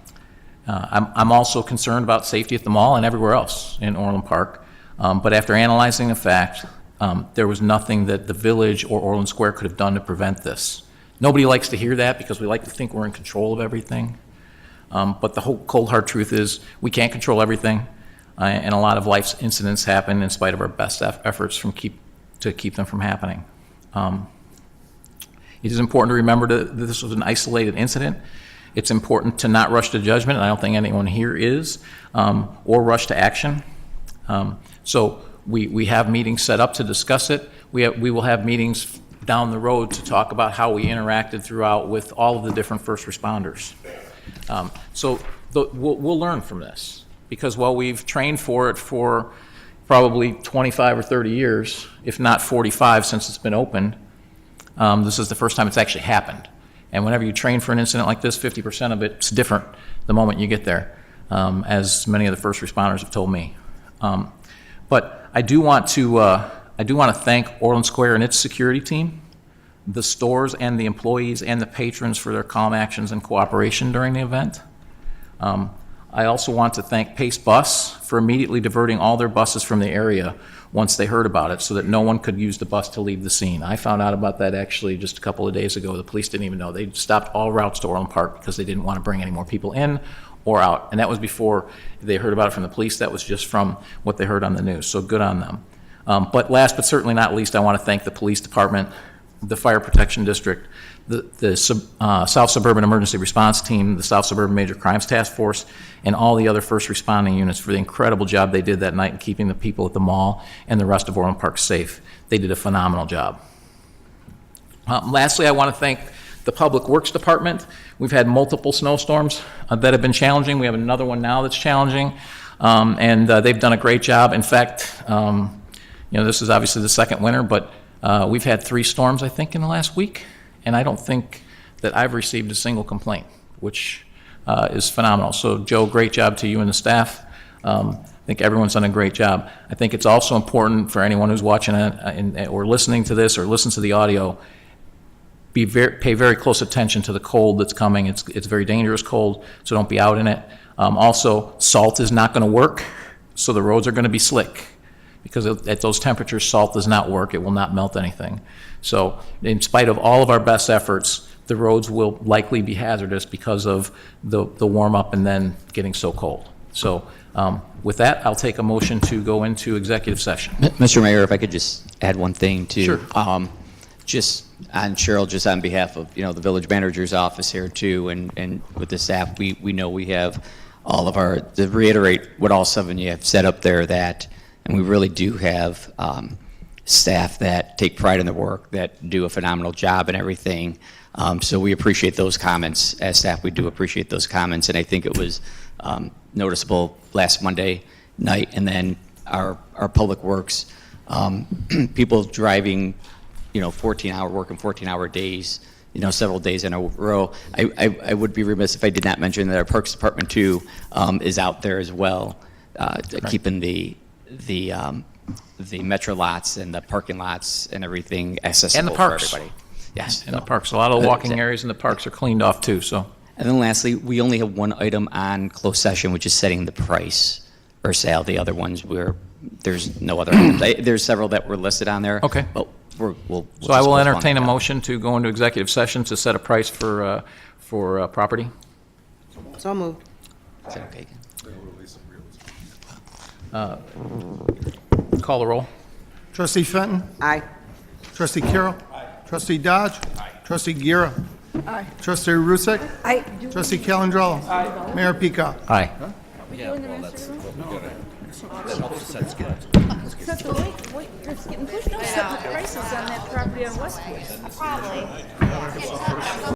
also concerned about safety at the mall and everywhere else in Orland Park, but after analyzing the fact, there was nothing that the village or Orland Square could have done to prevent this. Nobody likes to hear that because we like to think we're in control of everything, but the whole cold hard truth is we can't control everything, and a lot of life's incidents happen in spite of our best efforts to keep them from happening. It is important to remember that this was an isolated incident. It's important to not rush to judgment, and I don't think anyone here is, or rush to action. So we have meetings set up to discuss it. We will have meetings down the road to talk about how we interacted throughout with all of the different first responders. We'll learn from this, because while we've trained for it for probably 25 or 30 years, if not 45 since it's been opened, this is the first time it's actually happened. And whenever you train for an incident like this, 50% of it's different the moment you get there, as many of the first responders have told me. But I do want to thank Orland Square and its security team, the stores and the employees and the patrons for their calm actions and cooperation during the event. I also want to thank Pace Bus for immediately diverting all their buses from the area once they heard about it so that no one could use the bus to leave the scene. I found out about that actually just a couple of days ago. The police didn't even know. They stopped all routes to Orland Park because they didn't want to bring any more people in or out. And that was before they heard about it from the police. That was just from what they heard on the news. So good on them. But last but certainly not least, I want to thank the police department, the Fire Protection District, the South Suburban Emergency Response Team, the South Suburban Major Crimes Task Force, and all the other first responding units for the incredible job they did that night in keeping the people at the mall and the rest of Orland Park safe. They did a phenomenal job. Lastly, I want to thank the Public Works Department. We've had multiple snowstorms that have been challenging. We have another one now that's challenging, and they've done a great job. In fact, this is obviously the second winter, but we've had 3 storms, I think, in the last week, and I don't think that I've received a single complaint, which is phenomenal. So, Joe, great job to you and the staff. I think everyone's done a great job. I think it's also important for anyone who's watching it or listening to this or listens to the audio, pay very close attention to the cold that's coming. It's very dangerous cold, so don't be out in it. Also, salt is not going to work, so the roads are going to be slick. Because at those temperatures, salt does not work. It will not melt anything. So in spite of all of our best efforts, the roads will likely be hazardous because of the warm up and then getting so cold. So with that, I'll take a motion to go into executive session.
Mr. Mayor, if I could just add one thing too.
Sure.
Just on Cheryl, just on behalf of, the village manager's office here too, and with the staff, we know we have all of our, to reiterate what all 7 of you have said up there, that, and we really do have staff that take pride in their work, that do a phenomenal job and everything. So we appreciate those comments. As staff, we do appreciate those comments, and I think it was noticeable last Monday night, and then our public works, people driving, 14-hour, working 14-hour days, several days in a row. I would be remiss if I did not mention that our Parks Department too is out there as well, keeping the metro lots and the parking lots and everything accessible
And the parks.
for everybody. Yes.
And the parks. A lot of the walking areas in the parks are cleaned off too, so.
And then lastly, we only have one item on closed session, which is setting the price for sale. The other ones, there's no other items. There's several that were listed on there.
Okay.
But we'll
So I
just
will
postpone
entertain a
that.
motion to go into executive session to set a price for property.
So moved.
Is that okay?
Call the roll.
Trustee Fenton?
Aye.
Trustee Carroll? Aye. Trustee Dodge? Aye. Trustee Gira?
Aye.
Trustee Rusick?
Aye.
Trustee Calendro? Aye. Mayor Peacock?
Aye.
Set the wait, it's getting pushed up. Set the prices on that property on Westwood.
Probably.